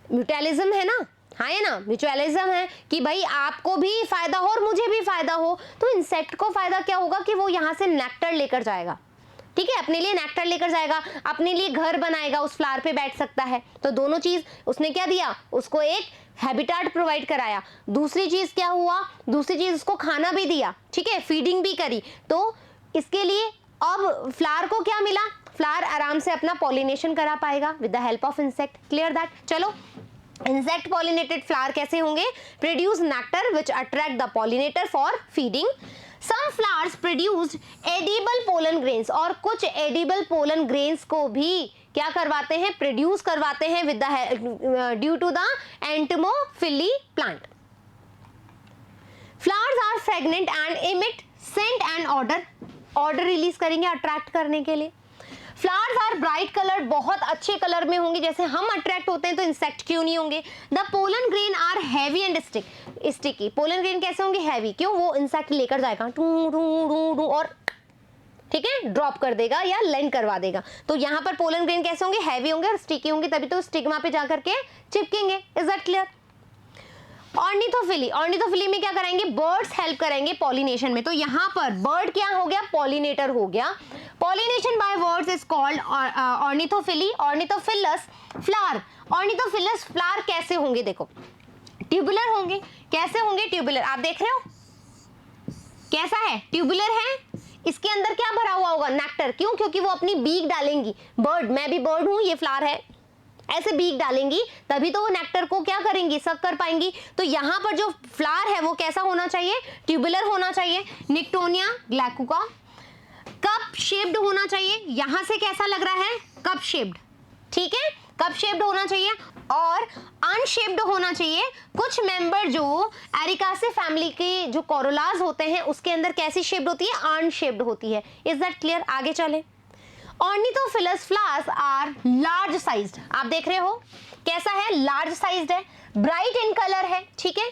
म्यूचुअलिज्म है ना, हाँ है ना, म्यूचुअलिज्म है कि भाई आपको भी फायदा हो और मुझे भी फायदा हो। तो इंसेक्ट को फायदा क्या होगा कि वो यहाँ से नेक्टर लेकर जाएगा, ठीक है, अपने लिए नेक्टर लेकर जाएगा, अपने लिए घर बनाएगा, उस फ्लावर पे बैठ सकता है। तो दोनों चीज उसने क्या दिया? उसको एक हैबिटेट प्रोवाइड कराया। दूसरी चीज क्या हुआ? दूसरी चीज उसको खाना भी दिया, ठीक है, फीडिंग भी करी। तो इसके लिए अब फ्लावर को क्या मिला? फ्लावर आराम से अपना पॉलिनेशन करा पाएगा with the help of insect. Clear that? चलो, इंसेक्ट पॉलिनेटेड फ्लावर कैसे होंगे? Produce nectar which attract the pollinator for feeding. Some flowers produce edible pollen grains, और कुछ एडिबल पोलन ग्रेन्स को भी क्या करवाते हैं? प्रोड्यूस करवाते हैं with the due to the entomophily plant. Flowers are fragrant and emit scent and odour, odour release करेंगे अट्रैक्ट करने के लिए। फ्लावर्स आर ब्राइट कलर्ड, बहुत अच्छे कलर में होंगे, जैसे हम अट्रैक्ट होते हैं तो इंसेक्ट क्यों नहीं होंगे? The pollen grain are heavy and sticky, pollen grain कैसे होंगे? हैवी, क्यों? वो इंसेक्ट लेकर जाएगा टू टू टू टू और ठीक है ड्रॉप कर देगा या लैंड करवा देगा। तो यहाँ पर पोलन ग्रेन कैसे होंगे? हैवी होंगे और स्टिकी होंगे, तभी तो स्टिग्मा पे जाकर के चिपकेंगे। Is that clear? Ornithophily, ornithophily में क्या कराएंगे? बर्ड्स हेल्प करेंगे पॉलिनेशन में। तो यहाँ पर बर्ड क्या हो गया? पॉलिनेटर हो गया। Pollination by birds is called ornithophily. Ornithophilous flower, ornithophilous flower कैसे होंगे? देखो ट्यूबुलर होंगे। कैसे होंगे? ट्यूबुलर। आप देख रहे हो कैसा है? ट्यूबुलर है। इसके अंदर क्या भरा हुआ होगा? नेक्टर। क्यों? क्योंकि वो अपनी बीक डालेंगी। बर्ड, मैं भी बर्ड हूं, ये फ्लावर है, ऐसे बीक डालेंगी तभी तो वो नेक्टर को क्या करेंगी? सक कर पाएंगी। तो यहाँ पर जो फ्लावर है वो कैसा होना चाहिए? ट्यूबुलर होना चाहिए। निक्टोनिया ग्लैकुका। कप शेप्ड होना चाहिए। यहां से कैसा लग रहा है? कप शेप्ड, ठीक है, कप शेप्ड होना चाहिए। और अनशेप्ड होना चाहिए। कुछ मेंबर जो एरिकासी फैमिली के जो कोरोलाज होते हैं उसके अंदर कैसी शेप्ड होती है? अनशेप्ड होती है। Is that clear? आगे चले। ऑर्निथोफिलस फ्लावर्स आर लार्ज साइज्ड। आप देख रहे हो कैसा है? लार्ज साइज्ड है, ब्राइट इन कलर है, ठीक है,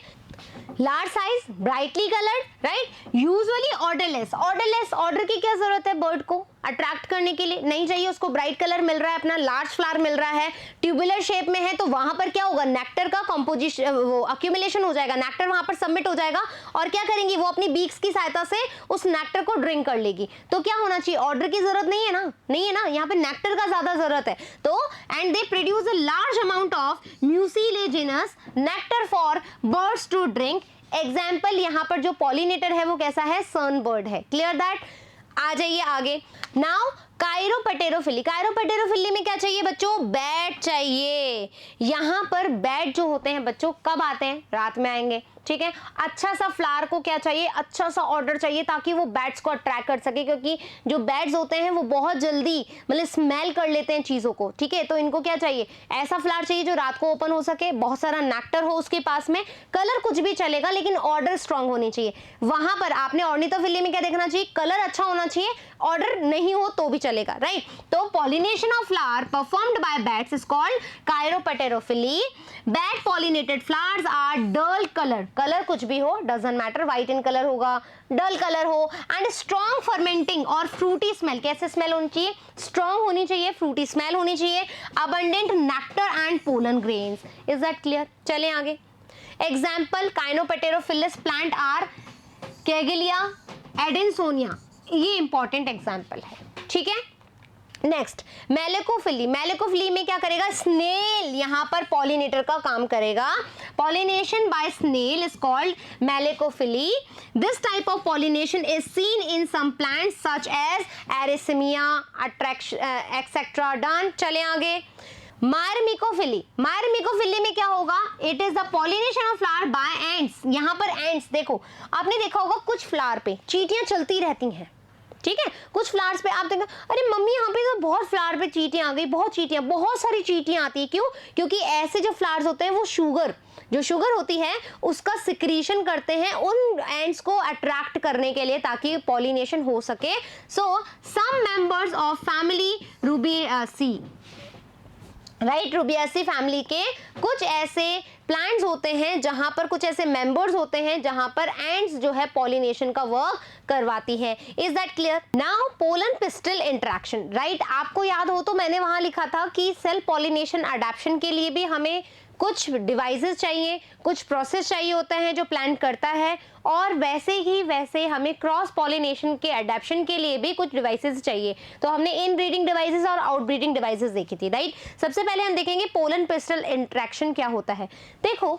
large size, brightly coloured, right. Usually odourless, odourless, order की क्या जरूरत है? बर्ड को अट्रैक्ट करने के लिए नहीं चाहिए, उसको ब्राइट कलर मिल रहा है, अपना लार्ज फ्लावर मिल रहा है, ट्यूबुलर शेप में है, तो वहां पर क्या होगा? नेक्टर का कंपोजिशन, वो अक्यूमुलेशन हो जाएगा, नेक्टर वहां पर सबमिट हो जाएगा और क्या करेंगी? वो अपनी बीक्स की सहायता से उस नेक्टर को ड्रिंक कर लेगी। तो क्या होना चाहिए? ऑर्डर की जरूरत नहीं है ना, नहीं है ना, यहाँ पे नेक्टर का ज्यादा जरूरत है। तो and they produce a large amount of mucilaginous nectar for birds to drink. Example यहाँ पर जो पॉलिनेटर है वो कैसा है? सनबर्ड है। Clear that? आ जाइए आगे। नाउ कायरोपटेरोफिली। कायरोपटेरोफिली में क्या चाहिए बच्चों? बैट चाहिए। यहाँ पर बैट जो होते हैं बच्चों कब आते हैं? रात में आएंगे, ठीक है। अच्छा सा फ्लावर को क्या चाहिए? अच्छा सा ऑर्डर चाहिए ताकि वो बैट्स को अट्रैक्ट कर सके, क्योंकि जो बैट्स होते हैं वो बहुत जल्दी मतलब स्मेल कर लेते हैं चीजों को, ठीक है। तो इनको क्या चाहिए? ऐसा फ्लावर चाहिए जो रात को ओपन हो सके, बहुत सारा नेक्टर हो उसके पास में, कलर कुछ भी चलेगा लेकिन ऑर्डर स्ट्रांग होनी चाहिए। वहां पर आपने ऑर्निथोफिली में क्या देखना चाहिए? कलर अच्छा होना चाहिए, ऑर्डर नहीं हो तो भी चलेगा, राइट। तो pollination of flower performed by bats is called chiropterophily. Bat pollinated flowers are dull colour, colour कुछ भी हो, doesn't matter, white in colour होगा, डल कलर हो, एंड स्ट्रॉन्ग फर्मेंटिंग और फ्रूटी स्मेल। कैसे स्मेल होनी चाहिए? स्ट्रॉन्ग होनी चाहिए, फ्रूटी स्मेल होनी चाहिए, abundant nectar and pollen grains. Is that clear? चलें आगे। Example chiropterophilous plant are Kigelia, Adansonia, ये इंपॉर्टेंट एग्जाम्पल है, ठीक है। Next malacophily. मेलेकोफिली में क्या करेगा? स्नेल यहाँ पर पॉलिनेटर का काम करेगा। Pollination by snail is called malacophily. This type of pollination is seen in some plants such as Arisaema, etcetera. Done. चले आगे। मायरमिकोफिली। मायरमिकोफिली में क्या होगा? It is the pollination of flower by ants. यहाँ पर एंट्स देखो, आपने देखा होगा कुछ फ्लावर पे चींटियां चलती रहती हैं, ठीक है। कुछ फ्लावर्स पे आप देखो, अरे मम्मी यहाँ पे तो बहुत फ्लावर पे चींटियां आ गई, बहुत चींटियां, बहुत सारी चींटियां आती है। क्यों? क्योंकि ऐसे जो फ्लावर्स होते हैं वो जो शुगर होती है उसका सिक्रीशन करते हैं उन एंड्स को अट्रैक्ट करने के लिए, ताकि पॉलिनेशन हो सके। So some members of family Rubiaceae, right, Rubiaceae family के कुछ ऐसे प्लांट्स होते हैं जहां पर कुछ ऐसे मेंबर्स होते हैं जहां पर एंड्स जो है पॉलिनेशन का वर्क करवाती है। Is that clear? Now pollen pistil interaction, right. आपको याद हो तो मैंने वहां लिखा था कि सेल पॉलिनेशन अडैप्शन के लिए भी हमें कुछ डिवाइसेस चाहिए, कुछ प्रोसेस चाहिए होता है जो प्लांट करता है, और वैसे हमें क्रॉस पॉलिनेशन के अडैप्शन के लिए भी कुछ डिवाइसेस चाहिए। तो हमने इन ब्रीडिंग डिवाइसेस और आउट ब्रीडिंग डिवाइसेस देखी थी, राइट। सबसे पहले हम देखेंगे पोलन पिस्टल इंटरेक्शन क्या होता है। देखो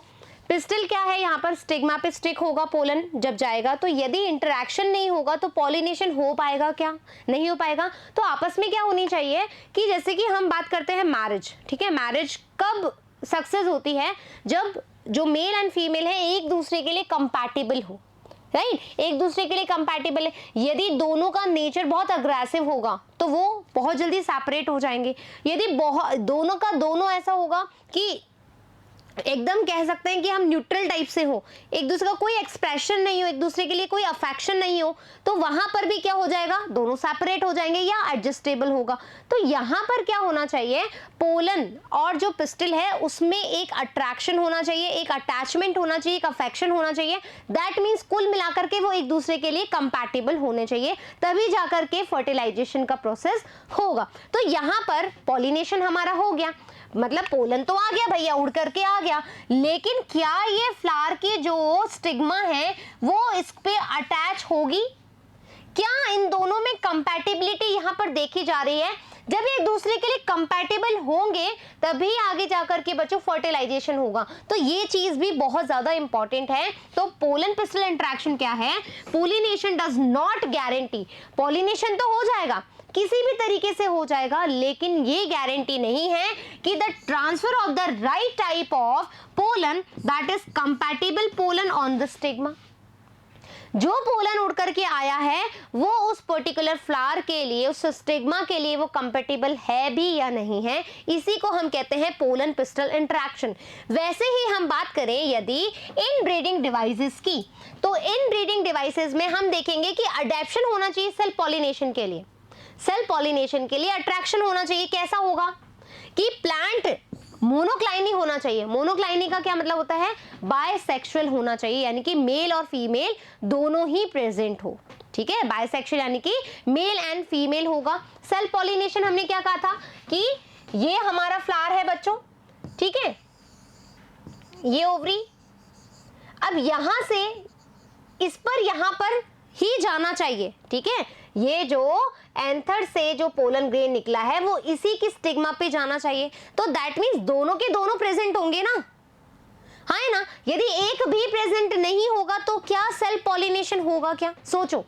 पिस्टल क्या है, यहाँ पर स्टिग्मा पे स्टिक होगा पोलन जब जाएगा, तो यदि इंटरेक्शन नहीं होगा तो पॉलिनेशन हो पाएगा क्या? नहीं हो पाएगा। तो आपस में क्या होनी चाहिए कि जैसे कि हम बात करते हैं मैरिज, ठीक है। मैरिज कब सक्सेस होती है? जब जो मेल एंड फीमेल है एक दूसरे के लिए कंपैटिबल हो, राइट, एक दूसरे के लिए कंपैटिबल है। यदि दोनों का नेचर बहुत अग्रेसिव होगा तो वो बहुत जल्दी सेपरेट हो जाएंगे। यदि दोनों का दोनों ऐसा होगा कि एकदम कह सकते हैं कि हम न्यूट्रल टाइप से हो, एक दूसरे का कोई एक्सप्रेशन नहीं हो, एक दूसरे के लिए कोई अफेक्शन नहीं हो, तो वहां पर भी क्या हो जाएगा? दोनों सेपरेट हो जाएंगे या एडजस्टेबल होगा। तो यहाँ पर क्या होना चाहिए? पोलन और जो पिस्टल है उसमें एक अट्रैक्शन होना चाहिए, एक अटैचमेंट होना चाहिए, एक अफेक्शन होना चाहिए। दैट मीन्स कुल मिलाकर के वो एक दूसरे के लिए कंपैटिबल होने चाहिए, तभी जाकर के फर्टिलाइजेशन का प्रोसेस होगा। तो यहाँ पर पॉलिनेशन हमारा हो गया, मतलब पोलन तो आ गया भैया, उड़ करके आ गया, लेकिन क्या ये फ्लावर की जो स्टिग्मा है वो इस पे अटैच होगी? क्या इन दोनों में कंपैटिबिलिटी यहाँ पर देखी जा रही है? जब एक दूसरे के लिए कंपैटिबल होंगे तभी आगे जाकर के बच्चों फर्टिलाइजेशन होगा। तो ये चीज भी बहुत ज्यादा इंपॉर्टेंट है। तो पोलन पिस्टल इंटरेक्शन क्या है? Pollination does not guarantee, pollination तो हो जाएगा, किसी भी तरीके से हो जाएगा, लेकिन ये गारंटी नहीं है कि the transfer of the right type of pollen that is compatible pollen on the stigma. जो पोलन उड़ करके आया है वो उस पर्टिकुलर फ्लावर के लिए, उस स्टिग्मा के लिए वो कंपैटिबल है भी या नहीं है, इसी को हम कहते हैं पोलन पिस्टल इंटरेक्शन। वैसे ही हम बात करें यदि इन ब्रीडिंग डिवाइसेस की, तो इन ब्रीडिंग डिवाइसेस में हम देखेंगे कि अडैप्शन होना चाहिए सेल पॉलिनेशन के लिए। सेल पॉलिनेशन के लिए अट्रैक्शन होना चाहिए। कैसा होगा कि प्लांट मोनोक्लाइनी होना चाहिए। मोनोक्लाइनी का क्या मतलब होता है? बायसेक्सुअल होना चाहिए, यानी कि मेल और फीमेल दोनों ही प्रेजेंट हो, ठीक है। बायसेक्सुअल यानी कि मेल एंड फीमेल होगा। सेल पॉलिनेशन हमने क्या कहा था कि ये हमारा फ्लावर है बच्चों, ठीक है, ये ओवरी, अब यहां से इस पर यहां पर ही जाना चाहिए, ठीक है। ये जो एंथर से जो पोलन ग्रेन निकला है वो इसी की स्टिग्मा पे जाना चाहिए। तो दैट मीन्स दोनों के दोनों प्रेजेंट होंगे ना, हाँ है ना। यदि एक भी प्रेजेंट नहीं होगा तो क्या सेल पॉलिनेशन होगा क्या? सोचो,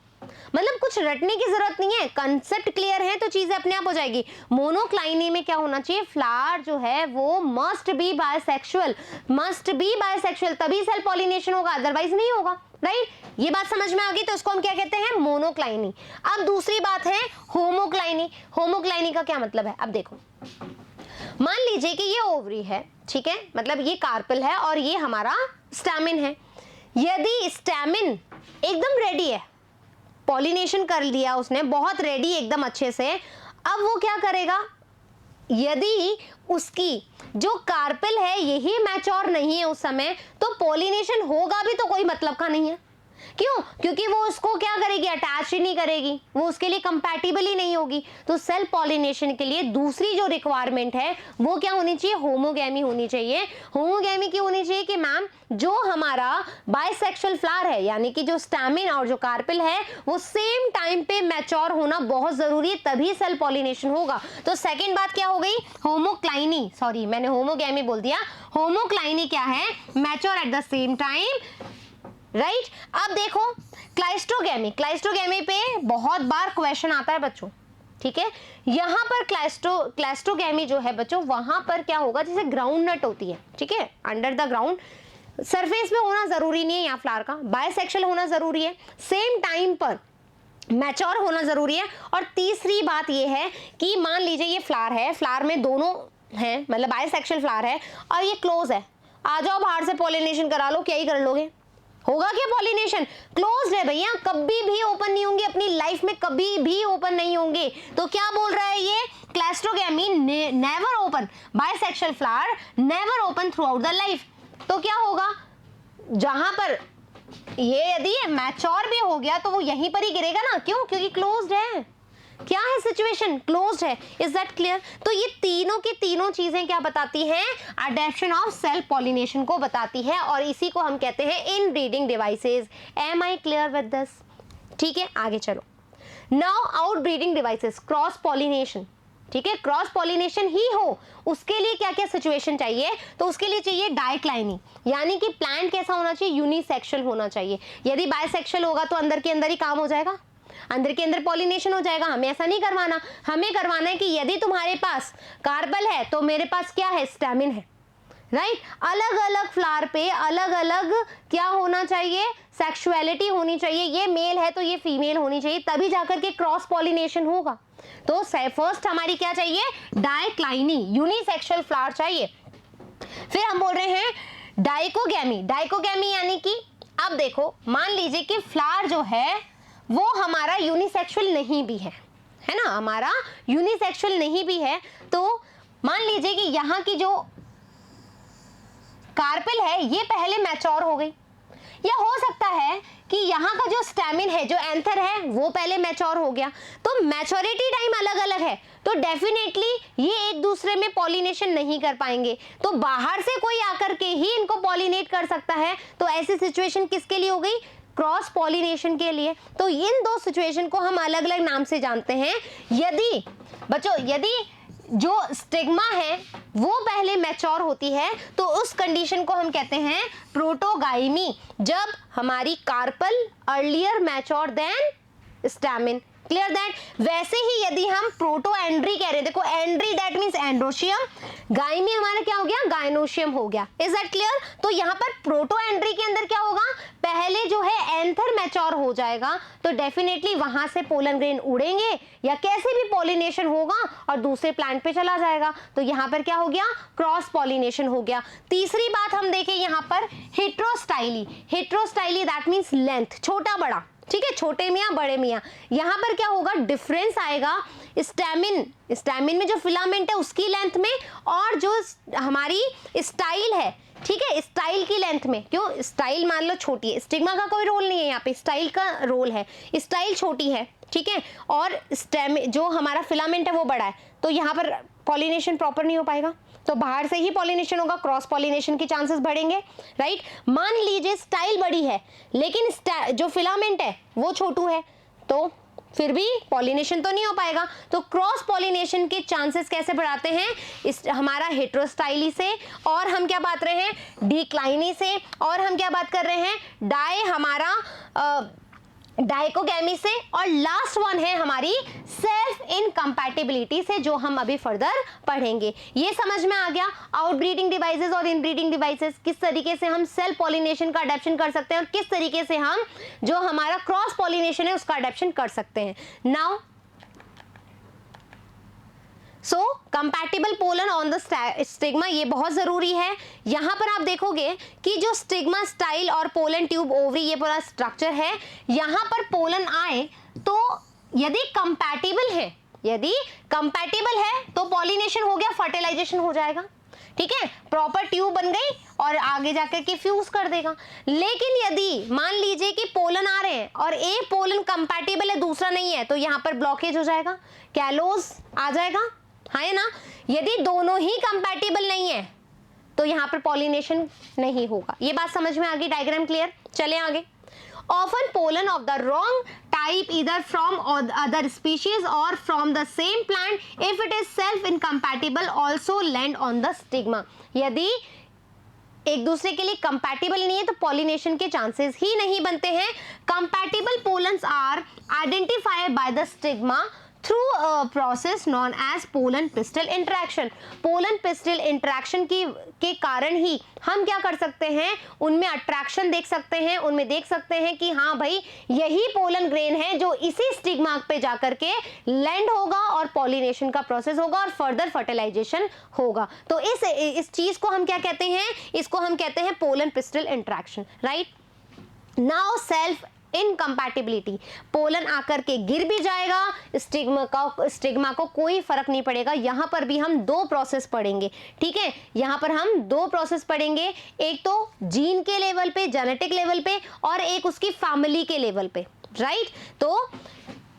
मतलब कुछ रटने की जरूरत नहीं है, कंसेप्ट क्लियर है तो चीजें अपने आप हो जाएगी। मोनोक्लाइनी में क्या होना चाहिए? फ्लावर जो है वो must be bisexual, must be bisexual, तभी सेल पॉलिनेशन होगा, अदरवाइज नहीं होगा, राइट। ये बात समझ में आ गई? तो इसको हम क्या कहते हैं? मोनोक्लाइनी। अब दूसरी बात है होमोक्लाइनी। होमोक्लाइनी का क्या मतलब है? अब देखो, मान लीजिए कि ये ओवरी है, ठीक है, मतलब ये कार्पेल है और ये हमारा स्टैमिन है। यदि स्टैमिन एकदम रेडी है, पॉलिनेशन कर लिया उसने, बहुत रेडी एकदम अच्छे से, अब वो क्या करेगा? यदि उसकी जो कार्पेल है यही मैच्योर नहीं है उस समय, तो पॉलिनेशन होगा भी तो कोई मतलब का नहीं है। क्यों? क्योंकि वो उसको क्या करेगी, अटैच ही नहीं करेगी, वो उसके लिए कंपैटिबल ही नहीं होगी। तो सेल्फ पॉलिनेशन के लिए दूसरी जो रिक्वायरमेंट है वो क्या होनी चाहिए, होमोगैमी होनी चाहिए। होमोगैमी की होनी चाहिए कि मैम जो हमारा बाइसेक्सुअल फ्लावर है, यानी कि जो स्टैमिन और जो कार्पेल है वो सेम टाइम पे मैच्योर होना बहुत जरूरी है, तभी सेल्फ पॉलिनेशन होगा। तो सेकेंड बात क्या हो गई, होमोक्लाइनी, सॉरी मैंने होमोगैमी बोल दिया, होमोक्लाइनी क्या है, mature at the same time, right. अब देखो क्लाइस्ट्रोगैमी, क्लाइस्ट्रोगैमी पे बहुत बार क्वेश्चन आता है बच्चों, ठीक है। यहां पर क्लाइस्ट्रोगैमी जो है बच्चों, वहां पर क्या होगा, जैसे ग्राउंड नट होती है, ठीक है, अंडर द ग्राउंड, सरफेस पे होना जरूरी नहीं है यहाँ फ्लावर का, बायसेक्सुअल होना जरूरी है, सेम टाइम पर मैच्योर होना जरूरी है। और तीसरी बात ये है कि मान लीजिए ये फ्लावर है, फ्लावर में दोनों हैं, मतलब बायसेक्सुअल फ्लावर है और ये क्लोज है, आ जाओ बाहर से पॉलिनेशन करा लो, क्या ही कर लोगे, होगा क्या पॉलिनेशन, क्लोज्ड है भैया, कभी भी ओपन नहीं होंगे अपनी लाइफ में, कभी भी ओपन नहीं होंगे। तो क्या बोल रहा है ये, cleistogamy never open, bisexual flower never open throughout the life. तो क्या होगा, जहां पर ये यदि मैच्योर भी हो गया तो वो यहीं पर ही गिरेगा ना, क्यों, क्योंकि क्लोज्ड है, क्या है सिचुएशन, क्लोज्ड है। Is that clear? तो ये तीनों की तीनों चीजें क्या बताती हैं, अडैप्शन ऑफ सेल्फ पॉलिनेशन को बताती है, और इसी को हम कहते हैं inbreeding devices. Am I clear with this? ठीक है, आगे चलो। Now outbreeding devices, cross pollination, ठीक है, क्रॉस पॉलिनेशन ही हो उसके लिए क्या क्या सिचुएशन चाहिए, तो उसके लिए चाहिए डाइक्लाइनी, यानी कि प्लांट कैसा होना चाहिए, यूनिसेक्सुअल होना चाहिए। यदि बायसेक्सुअल होगा तो अंदर के अंदर ही काम हो जाएगा, अंदर के अंदर पॉलिनेशन हो जाएगा। हमें ऐसा नहीं करवाना, हमें करवाना है कि यदि तुम्हारे पास कार्पेल है तो मेरे पास क्या है, स्टैमिन है, राइट। अलग अलग फ्लावर पे अलग अलग क्या होना चाहिए, सेक्सुअलिटी होनी चाहिए, ये मेल है तो ये फीमेल होनी चाहिए, तभी जाकर के क्रॉस पॉलिनेशन होगा। तो फर्स्ट हमारी क्या चाहिए, डाइक्लाइनी, यूनिसेक्सुअल फ्लावर चाहिए। फिर हम बोल रहे हैं डाइकोगैमी, डाइकोगैमी यानी कि अब देखो मान लीजिए कि फ्लावर जो है वो हमारा यूनिसेक्सुअल नहीं भी है ना, हमारा यूनिसेक्सुअल नहीं भी है, तो मान लीजिए कि यहाँ की जो कार्पेल है ये पहले मैच्योर हो गई, या हो सकता है कि यहाँ का जो स्टैमिन है, जो एंथर है, वो पहले मैच्योर हो गया। तो मैच्योरिटी टाइम अलग अलग है, तो डेफिनेटली ये एक दूसरे में पॉलिनेशन नहीं कर पाएंगे, तो बाहर से कोई आकर के ही इनको पॉलिनेट कर सकता है। तो ऐसी सिचुएशन किसके लिए हो गई, क्रॉस पॉलिनेशन के लिए। तो इन दो सिचुएशन को हम अलग अलग नाम से जानते हैं। यदि बच्चों, यदि जो स्टिग्मा है वो पहले मैच्योर होती है तो उस कंडीशन को हम कहते हैं प्रोटोगाइमी, जब हमारी carpel earlier mature then stamen. Clear that? वैसे ही यदि हम प्रोटो एंड्री कह रहे हैं, देखो एंड्री दैट मींस एंड्रोशियम, गाइमी हमारा क्या हो गया, गाइनोशियम हो गया। Is that clear? तो यहाँ पर प्रोटो एंड्री के अंदर क्या होगा, पहले जो है एंथर मैच्योर हो जाएगा, तो डेफिनेटली वहां से पोलन ग्रेन उड़ेंगे या कैसे भी पॉलिनेशन होगा और दूसरे प्लांट पे चला जाएगा। तो यहाँ पर क्या हो गया, क्रॉस पॉलिनेशन हो गया। तीसरी बात हम देखें यहाँ पर हेट्रोस्टाइली, हेट्रोस्टाइली दैट मींस लेंथ, छोटा बड़ा, ठीक है, छोटे मियाँ बड़े मियाँ। यहाँ पर क्या होगा, डिफरेंस आएगा स्टैमिन में जो फिलामेंट है उसकी लेंथ में, और जो हमारी स्टाइल है, ठीक है, स्टाइल की लेंथ में। क्यों, स्टाइल मान लो छोटी है, स्टिग्मा का कोई रोल नहीं है यहाँ पे, स्टाइल का रोल है, स्टाइल छोटी है, ठीक है, और स्टेम जो हमारा फिलामेंट है वो बड़ा है, तो यहाँ पर पॉलिनेशन प्रॉपर नहीं हो पाएगा, तो बाहर से ही पॉलिनेशन होगा, क्रॉस पॉलिनेशन के चांसेस बढ़ेंगे, राइट। मान लीजिए स्टाइल बड़ी है लेकिन जो फिलामेंट है वो छोटू है, तो फिर भी पॉलिनेशन तो नहीं हो पाएगा। तो क्रॉस पॉलिनेशन के चांसेस कैसे बढ़ाते हैं, इस हमारा हेट्रोस्टाइली से, और हम क्या बात रहे हैं, डिक्लाइनी से, और हम क्या बात कर रहे हैं, हमारा डाइकोगैमी से, और लास्ट वन है हमारी सेल्फ इनकम्पैटिबिलिटी से, जो हम अभी फर्दर पढ़ेंगे। ये समझ में आ गया आउटब्रीडिंग डिवाइसेस और इनब्रीडिंग डिवाइसेस, किस तरीके से हम सेल्फ पॉलिनेशन का अडैप्शन कर सकते हैं और किस तरीके से हम जो हमारा क्रॉस पॉलिनेशन है उसका अडैप्शन कर सकते हैं। Now so compatible pollen on the stigma, ये बहुत जरूरी है। यहां पर आप देखोगे कि जो स्टिग्मा, स्टाइल और पोलन ट्यूब, ओवरी, ये पूरा स्ट्रक्चर है। यहां पर पोलन आए तो यदि कंपैटिबल है, यदि कंपैटिबल है तो पॉलिनेशन हो गया, फर्टिलाइजेशन हो जाएगा, ठीक है, प्रॉपर ट्यूब बन गई और आगे जाकर के फ्यूज कर देगा। लेकिन यदि मान लीजिए कि पोलन आ रहे हैं और एक पोलन कंपैटिबल है, दूसरा नहीं है, तो यहां पर ब्लॉकेज हो जाएगा, कैलोज आ जाएगा, है ना। यदि दोनों ही कंपैटिबल नहीं है तो यहां पर पॉलिनेशन नहीं होगा। ये बात समझ में आ गई, डायग्राम क्लियर। चले आगे। Often pollen of the wrong type either from other species or from the same plant, if it is self incompatible, also land on the stigma। यदि एक दूसरे के लिए कंपैटिबल नहीं है तो पॉलिनेशन के चांसेस ही नहीं बनते हैं। Compatible pollens are identified by the stigma through a process known as pollen pistil interaction. Pollen pistil interaction के कारण ही हम क्या कर सकते हैं, उनमें अट्रैक्शन देख सकते हैं, उनमें देख सकते हैं कि हाँ भाई यही पोलन ग्रेन है जो इसी स्टिग्मा पे जाकर के लैंड होगा और पॉलिनेशन का प्रोसेस होगा और फर्दर फर्टिलाइजेशन होगा। तो इस चीज को हम क्या कहते हैं, इसको हम कहते हैं pollen pistil interaction, right. Now self incompatibility, pollen आकर के गिर भी जाएगा, स्टिग्मा को कोई फर्क नहीं पड़ेगा। यहां पर भी हम दो प्रोसेस पढ़ेंगे, ठीक है, यहां पर हम दो प्रोसेस पढ़ेंगे, एक तो जीन के लेवल पे, जेनेटिक लेवल पे, और एक उसकी फैमिली के लेवल पे, राइट। तो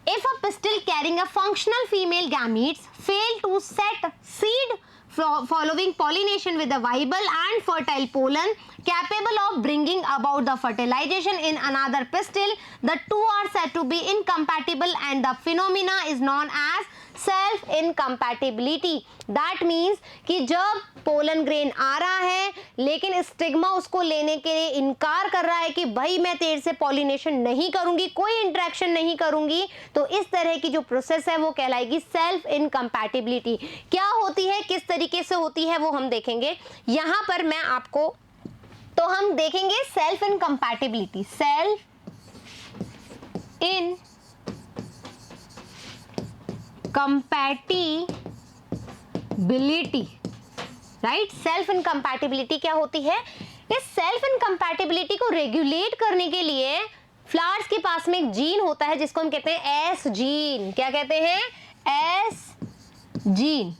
if a pistil carrying a functional female gametes fail to set seed following pollination with a viable and fertile pollen capable of bringing about the fertilization in another pistil, the two are said to be incompatible and the phenomena is known as self incompatibility। that means कि जब pollen grain आ रहा है लेकिन stigma उसको लेने के लिए इनकार कर रहा है कि भाई मैं तेरे से पॉलिनेशन नहीं करूंगी, कोई इंटरेक्शन नहीं करूंगी, तो इस तरह की जो प्रोसेस है वो कहलाएगी सेल्फ इनकम्पैटिबिलिटी। क्या होती है, किस तरीके से होती है, वो हम देखेंगे। यहां पर मैं आपको, तो हम देखेंगे self incompatibility, self in compatibility, right. Self incompatibility क्या होती है, इस सेल्फ इनकम्पैटिबिलिटी को रेगुलेट करने के लिए फ्लावर्स के पास में एक जीन होता है जिसको हम कहते हैं एस जीन। क्या कहते हैं, एस जीन,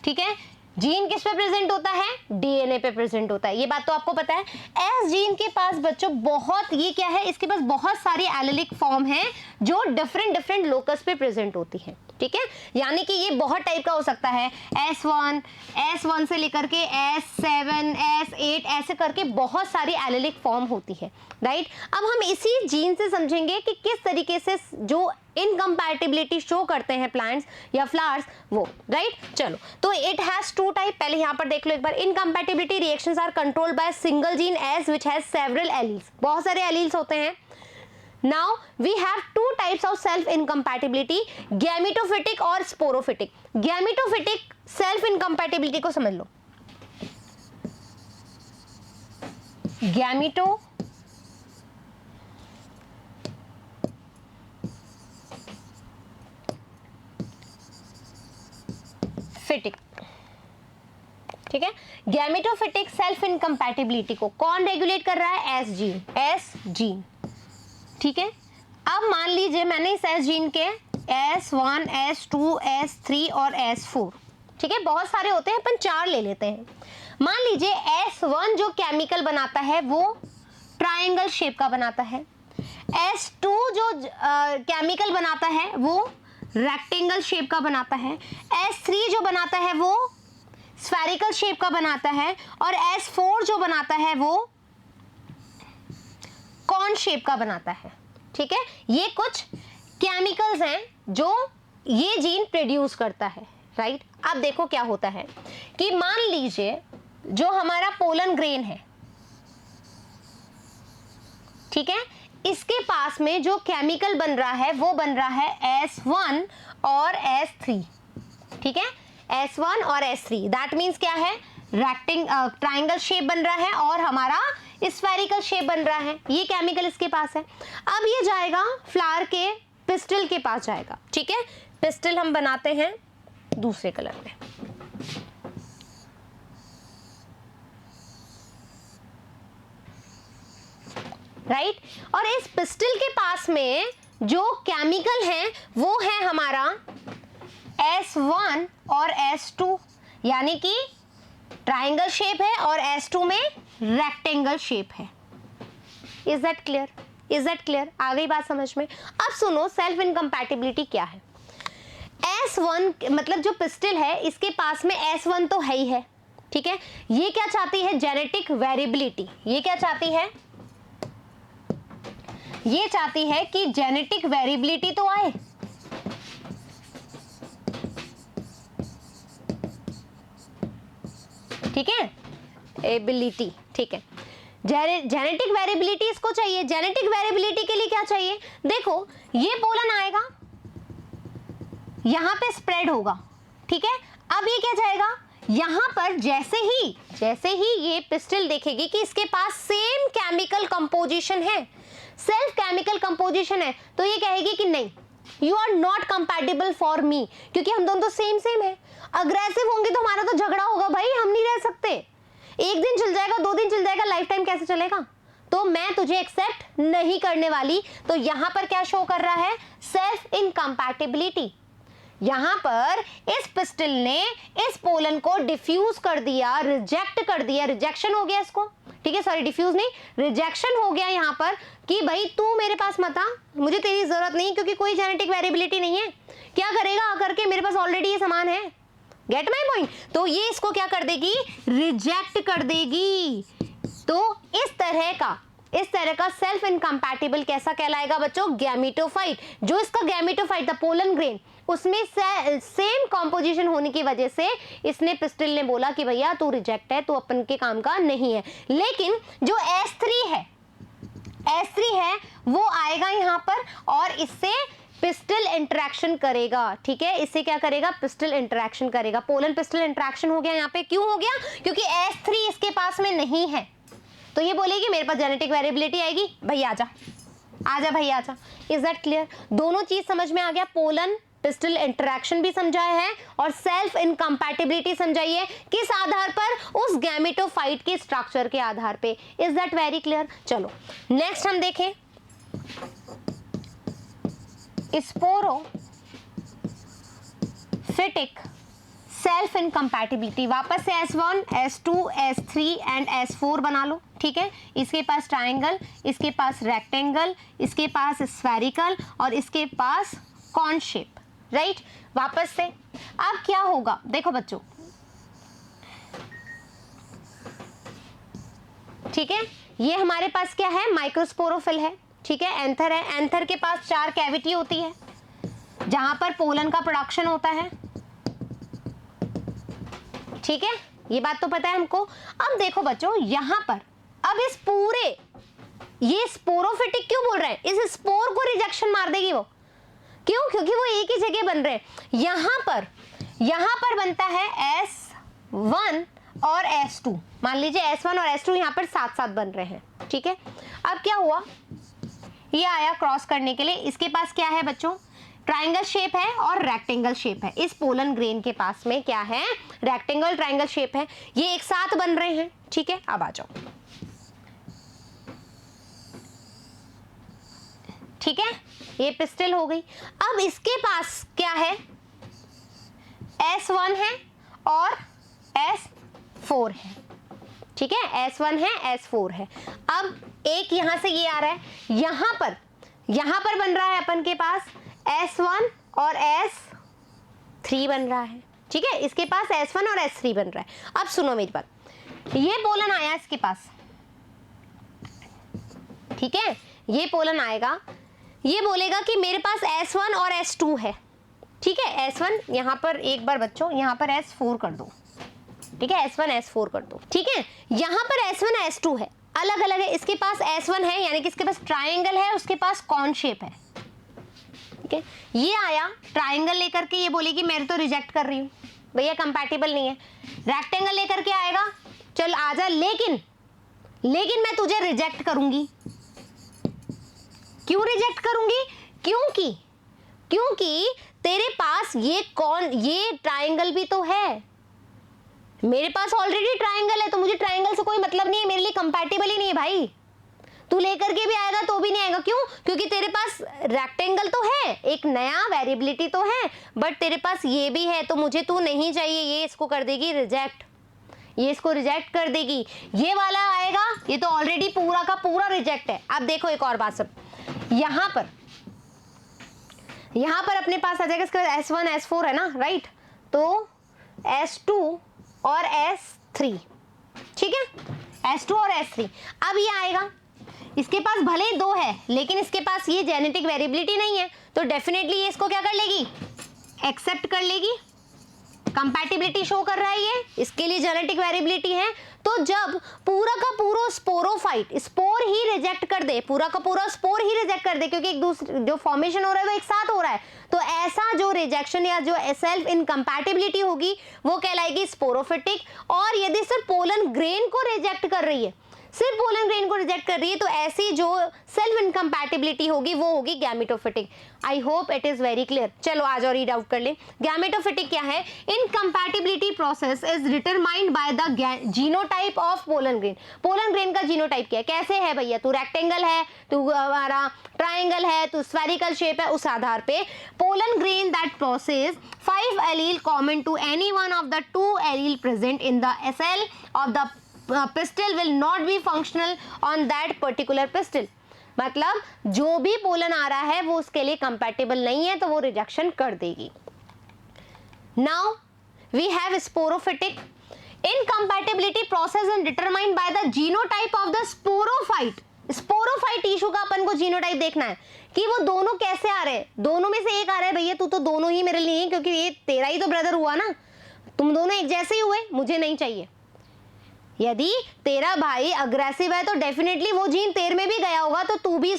ठीक है। जीन किस पे प्रेजेंट होता है, डीएनए पे प्रेजेंट होता है, ये बात तो आपको पता है। एस जीन के पास बच्चों बहुत, ये क्या है, इसके पास बहुत सारी एलेलिक फॉर्म है जो डिफरेंट लोकस पे प्रेजेंट होती है, ठीक है। यानी कि ये बहुत टाइप का हो सकता है, S1 से लेकर के S7, S8 ऐसे करके बहुत सारी एलेलिक फॉर्म होती है, राइट। अब हम इसी जीन से समझेंगे कि किस तरीके से जो इनकम्पैटिबिलिटी शो करते हैं प्लांट्स या फ्लावर्स, वो, राइट। चलो, तो इट हैज टू टाइप, पहले यहाँ पर देख लो एक बार। Incompatibility reactions are controlled by single gene S which has several alleles, बहुत सारे एलील्स होते हैं। Now we have two types of self incompatibility, gametophytic और sporophytic। gametophytic self incompatibility को समझ लो, गैमेटोफिटिक, ठीक है। गैमेटोफिटिक सेल्फ इनकम्पैटिबिलिटी को कौन रेगुलेट कर रहा है, एस जीन, ठीक है। अब मान लीजिए मैंने इस एस जीन के S1, S2, S3 और S4, ठीक है, बहुत सारे होते हैं, अपन 4 ले लेते हैं। मान लीजिए S1 जो केमिकल बनाता है वो ट्रायंगल शेप का बनाता है, S2 जो केमिकल बनाता है वो रेक्टेंगल शेप का बनाता है, S3 जो बनाता है वो स्फेरिकल शेप का बनाता है, और S4 जो बनाता है वो कॉन शेप का बनाता है, ठीक है। ये कुछ केमिकल्स हैं जो ये जीन प्रोड्यूस करता है, राइट। अब देखो क्या होता है कि मान लीजिए जो हमारा पोलन ग्रेन है, ठीक है, इसके पास में जो केमिकल बन रहा है वो बन रहा है S1 और S3, ठीक है, S1 और S3। दैट मीन्स क्या है, ट्रायंगल शेप बन रहा है और हमारा स्फेरिकल शेप बन रहा है, ये केमिकल इसके पास है। अब ये जाएगा फ्लावर के पिस्टल के पास जाएगा, ठीक है। पिस्टल हम बनाते हैं दूसरे कलर में, राइट। और इस पिस्टल के पास में जो केमिकल है वो है हमारा S1 और S2, यानी कि ट्राइंगल शेप है और S2 में रेक्टेंगल शेप है। Is that clear? Is that clear? आ गई बात समझ में? अब सुनो, सेल्फ इनकम्पैटिबिलिटी क्या है। S1 मतलब जो पिस्टल है इसके पास में S1 तो है ही है, ठीक है। ये क्या चाहती है? Genetic variability. ये क्या चाहती है? ये चाहती है कि जेनेटिक वेरिएबिलिटी तो आए। ठीक है, एबिलिटी, ठीक है। जेनेटिक वेरिएबिलिटी इसको चाहिए। जेनेटिक वेरिएबिलिटी के लिए क्या चाहिए? देखो, ये पोलन आएगा, यहां पे स्प्रेड होगा, ठीक है। अब ये क्या जाएगा यहां पर, जैसे ही ये पिस्टल देखेगी कि इसके पास सेम केमिकल कंपोजिशन है, सेल्फ केमिकल कंपोजिशन है, तो ये कहेगी कि नहीं, you are not compatible for me, क्योंकि हम दोनों तो सेम है। अग्रेसिव होंगे तो हमारा तो झगड़ा होगा भाई, हम नहीं रह सकते। एक दिन चल जाएगा, 2 दिन चल जाएगा, लाइफ टाइम कैसे चलेगा? तो मैं तुझे एक्सेप्ट नहीं करने वाली। तो यहां पर क्या शो कर रहा है? Self incompatibility. यहां पर इस पिस्टल ने इस पोलन को डिफ्यूज कर दिया, रिजेक्ट कर दिया, रिजेक्शन हो गया इसको, ठीक है। सॉरी, डिफ्यूज नहीं, रिजेक्शन हो गया यहां पर कि भाई तू मेरे पास मत आ, मुझे तेरी जरूरत नहीं, क्योंकि कोई जेनेटिक वेरिएबिलिटी नहीं है। क्या करेगा आकर के? मेरे पास ऑलरेडी ये सामान है। Get my point? तो ये इसको क्या कर देगी? रिजेक्ट कर देगी। तो इस तरह का सेल्फ इनकम्पैटिबल कैसा कहलाएगा बच्चों? गैमेटोफाइट। जो इसका गैमेटोफाइट था, पोलन ग्रेन, उसमें सेम कॉम्पोजिशन होने की वजह से इसने पिस्टल ने बोला कि भैया तू रिजेक्ट है, तू अपन के काम का नहीं है। लेकिन जो S3 है वो आएगा यहाँ पर और इससे पिस्टल इंटरेक्शन करेगा, ठीक है। इससे क्या करेगा? पिस्टल इंटरेक्शन करेगा। पोलन पिस्टल इंटरेक्शन हो गया यहाँ पे। क्यों हो गया? क्योंकि S3 इसके पास में नहीं है, तो ये बोलेगी मेरे पास जेनेटिक वेरिएबिलिटी आएगी, भाई आजा भाई आजा। Is that clear? दोनों चीज समझ में आ गया। पोलन पिस्टल इंटरेक्शन भी समझाया है और सेल्फ इनकम्पैटिबिलिटी समझाई है। किस आधार पर? उस गैमेटोफाइट के स्ट्रक्चर के आधार पे। Is that very clear? चलो नेक्स्ट हम देखें स्पोरोफिटिक सेल्फ इनकम्पैटिबिलिटी। वापस से S1, S2, S3 and S4 बना लो, ठीक है। इसके पास ट्राइंगल, इसके पास रेक्टेंगल, इसके पास स्फेरिकल और इसके पास कॉन शेप, राइट। वापस से अब क्या होगा? देखो बच्चों, ठीक है, ये हमारे पास क्या है? माइक्रोस्पोरोफिल है, ठीक है। एंथर है। एंथर के पास 4 कैविटी होती है जहां पर पोलन का प्रोडक्शन होता है, ठीक है। ये बात तो पता है हमको। अब देखो बच्चों, यहां पर अब इस पूरे, ये स्पोरोफिटिक क्यों बोल रहे हैं? इस स्पोर को रिजेक्शन मार देगी वो। क्यों? क्योंकि वो एक ही जगह बन रहे हैं। यहां पर बनता है S1 और S2। मान लीजिए S1 और S2 यहां पर साथ साथ बन रहे हैं, ठीक है। अब क्या हुआ? ये आया क्रॉस करने के लिए। इसके पास क्या है बच्चों? ट्राइंगल शेप है और रेक्टेंगल शेप है। इस पोलन ग्रेन के पास में क्या है? रेक्टेंगल ट्राइंगल शेप है। ये एक साथ बन रहे हैं, ठीक है। अब आ जाओ, ठीक है, ये पिस्टल हो गई। अब इसके पास क्या है? S1 है और S4 है, ठीक है। S1 है, S4 है। अब एक यहां से ये आ रहा है, यहां पर बन रहा है अपन के पास S1 और S3 बन रहा है, ठीक है। इसके पास S1 और S3 बन रहा है। अब सुनो मेरी बात, ये पोलन आया इसके पास, ठीक है। ये पोलन आएगा, ये बोलेगा कि मेरे पास S1 और S2 है, ठीक है। S1 यहां पर, एक बार बच्चों यहां पर S4 कर दो, ठीक है। S1 S4 कर दो, ठीक है। यहां पर S1 S2 है, अलग अलग है। इसके पास S1 है, यानी कि इसके पास ट्राइंगल है, उसके पास कॉन शेप है, ठीक है। ये आया ट्राइंगल लेकर के, ये बोलेगी मैं तो रिजेक्ट कर रही हूँ भैया, कंपैटिबल नहीं है। रेक्टेंगल लेकर के आएगा, चल आजा, लेकिन मैं तुझे रिजेक्ट करूंगी। क्यों रिजेक्ट करूंगी? क्योंकि तेरे पास ये ट्राइंगल भी तो है, मेरे पास ऑलरेडी ट्राइंगल है, तो मुझे ट्राइंगल से कोई मतलब नहीं है, मेरे लिए कंपैटिबल ही नहीं है भाई। तू लेकर के भी आएगा तो भी नहीं आएगा। क्यों? क्योंकि तेरे पास रेक्टेंगल तो है, एक नया वेरिएबिलिटी तो है, बट तेरे पास ये भी है, तो मुझे तू नहीं चाहिए, ये इसको कर देगी रिजेक्ट, ये इसको रिजेक्ट कर देगी। ये वाला आएगा, ये तो ऑलरेडी पूरा का पूरा रिजेक्ट है। अब देखो एक और बात, सब यहां पर अपने पास आ जाएगा, इसके बाद S1 S4 है ना, राइट, तो S2 और S3, ठीक है, S2 और S3। अब ये आएगा, इसके पास भले ही 2 है, लेकिन इसके पास ये जेनेटिक वेरिएबिलिटी नहीं है, तो डेफिनेटली ये इसको क्या कर लेगी, एक्सेप्ट कर लेगी, कंपैटिबिलिटी शो कर रहा है, ये इसके लिए जेनेटिक वेरिएबिलिटी है। तो जब पूरा का पूरा स्पोरोफाइट स्पोर ही रिजेक्ट कर दे, पूरा का पूरा स्पोर ही रिजेक्ट कर दे, क्योंकि एक दूसरे जो फॉर्मेशन हो रहा है वो एक साथ हो रहा है, तो ऐसा जो रिजेक्शन या जो सेल्फ इनकम्पैटिबिलिटी होगी वो कहलाएगी स्पोरोफिटिक। और यदि सिर्फ पोलन ग्रेन को रिजेक्ट कर रही है, सिर्फ पोलन ग्रेन को रिजेक्ट कर रही है, तो ऐसी जो सेल्फ इनकम्पैटिबिलिटी होगी वो होगी gametophytic. I hope it is very clear. चलो आज और रीड आउट कर ले। गैमेटोफिटिक क्या है? Incompatibility process is determined by the genotype of pollen grain. Pollen grain का जीनोटाइप क्या है? कैसे है भैया, तू रेक्टेंगल है, तू हमारा ट्राइंगल है, तू स्फेरिकल शेप है, उस आधार पे pollen grain that process 5 allele common to any one of the 2 allele present in the cell of the pistil will not be functional on that particular pistil। मतलब जो भी पोलन आ रहा है वो उसके लिए कंपैटिबल नहीं है, तो वो रिजेक्शन कर देगी। Now we have sporophytic. Incompatibility process is determined by the genotype of the sporophyte. Sporophyte tissue का अपन को जीनोटाइप देखना है कि वो दोनों कैसे आ रहे हैं, दोनों में से एक आ रहा है, भैया तू तो दोनों ही मेरे लिए, क्योंकि ये तेरा ही तो ब्रदर हुआ ना, तुम दोनों एक जैसे ही हुए, मुझे नहीं चाहिए। यदि तेरा भाई अग्रेसिव है तो डेफिनेटली वो जीन तेरे में भी गया होगा, तो तू भी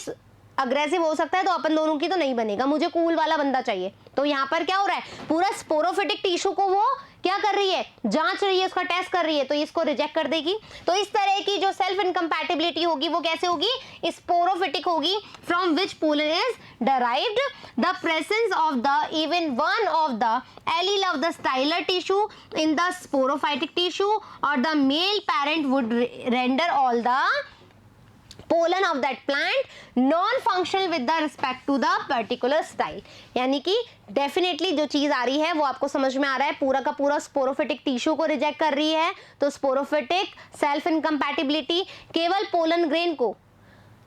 अग्रेसिव हो सकता है, तो अपन दोनों की तो नहीं बनेगा, मुझे कूल वाला बंदा चाहिए। तो यहाँ पर क्या हो रहा है, पूरा स्पोरोफिटिक टिश्यू को वो क्या कर रही है, जांच रही है, उसका टेस्ट कर रही है, तो इसको रिजेक्ट कर देगी। तो इस तरह की जो सेल्फ इनकम्पैटिबिलिटी होगी वो कैसे होगी, स्पोरोफिटिक होगी, from which pollen is derived the presence of the even one of the allele of the styler tissue in the sporophytic tissue or the male parent would render all the pollen of that plant non-functional with the respect to the particular style। यानी कि definitely जो चीज आ रही है वो आपको समझ में आ रहा है, पूरा का पूरा स्पोरोफिटिक टिश्यू को रिजेक्ट कर रही है, तो स्पोरोफिटिक सेल्फ इनकम्पैटिबिलिटी केवल पोलन ग्रेन को,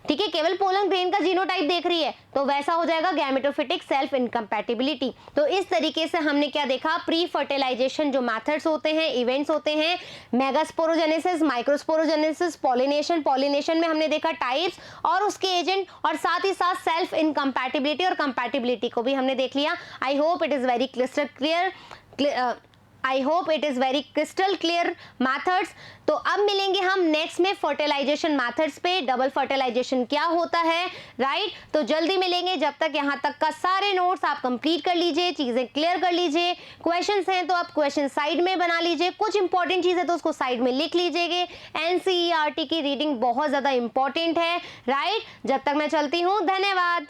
ठीक है, केवल पोलन ग्रेन का जीनोटाइप देख रही है, तो वैसा हो जाएगा गैमेटोफिटिक सेल्फ इनकम्पैटिबिलिटी। तो इस तरीके से हमने क्या देखा, प्री फर्टिलाइजेशन जो मेथड्स होते हैं, इवेंट्स होते हैं, मेगास्पोरोजेनेसिस, माइक्रोस्पोरोजेनेसिस, पॉलिनेशन, पॉलिनेशन में हमने देखा टाइप्स और उसके एजेंट, और साथ ही साथ सेल्फ इनकम्पैटिबिलिटी और कंपैटिबिलिटी को भी हमने देख लिया। I hope it is very crystal clear, I hope it is very crystal clear methods. तो अब मिलेंगे हम नेक्स्ट में फर्टिलाइजेशन मैथड्स पे, डबल फर्टिलाइजेशन क्या होता है, राइट। तो जल्दी मिलेंगे, जब तक यहाँ तक का सारे नोट्स आप कंप्लीट कर लीजिए, चीजें क्लियर कर लीजिए, क्वेश्चंस हैं तो आप क्वेश्चन साइड में बना लीजिए, कुछ इंपॉर्टेंट चीज है तो उसको साइड में लिख लीजिएगा। एनसीईआरटी की रीडिंग बहुत ज्यादा इंपॉर्टेंट है, राइट। जब तक मैं चलती हूँ, धन्यवाद।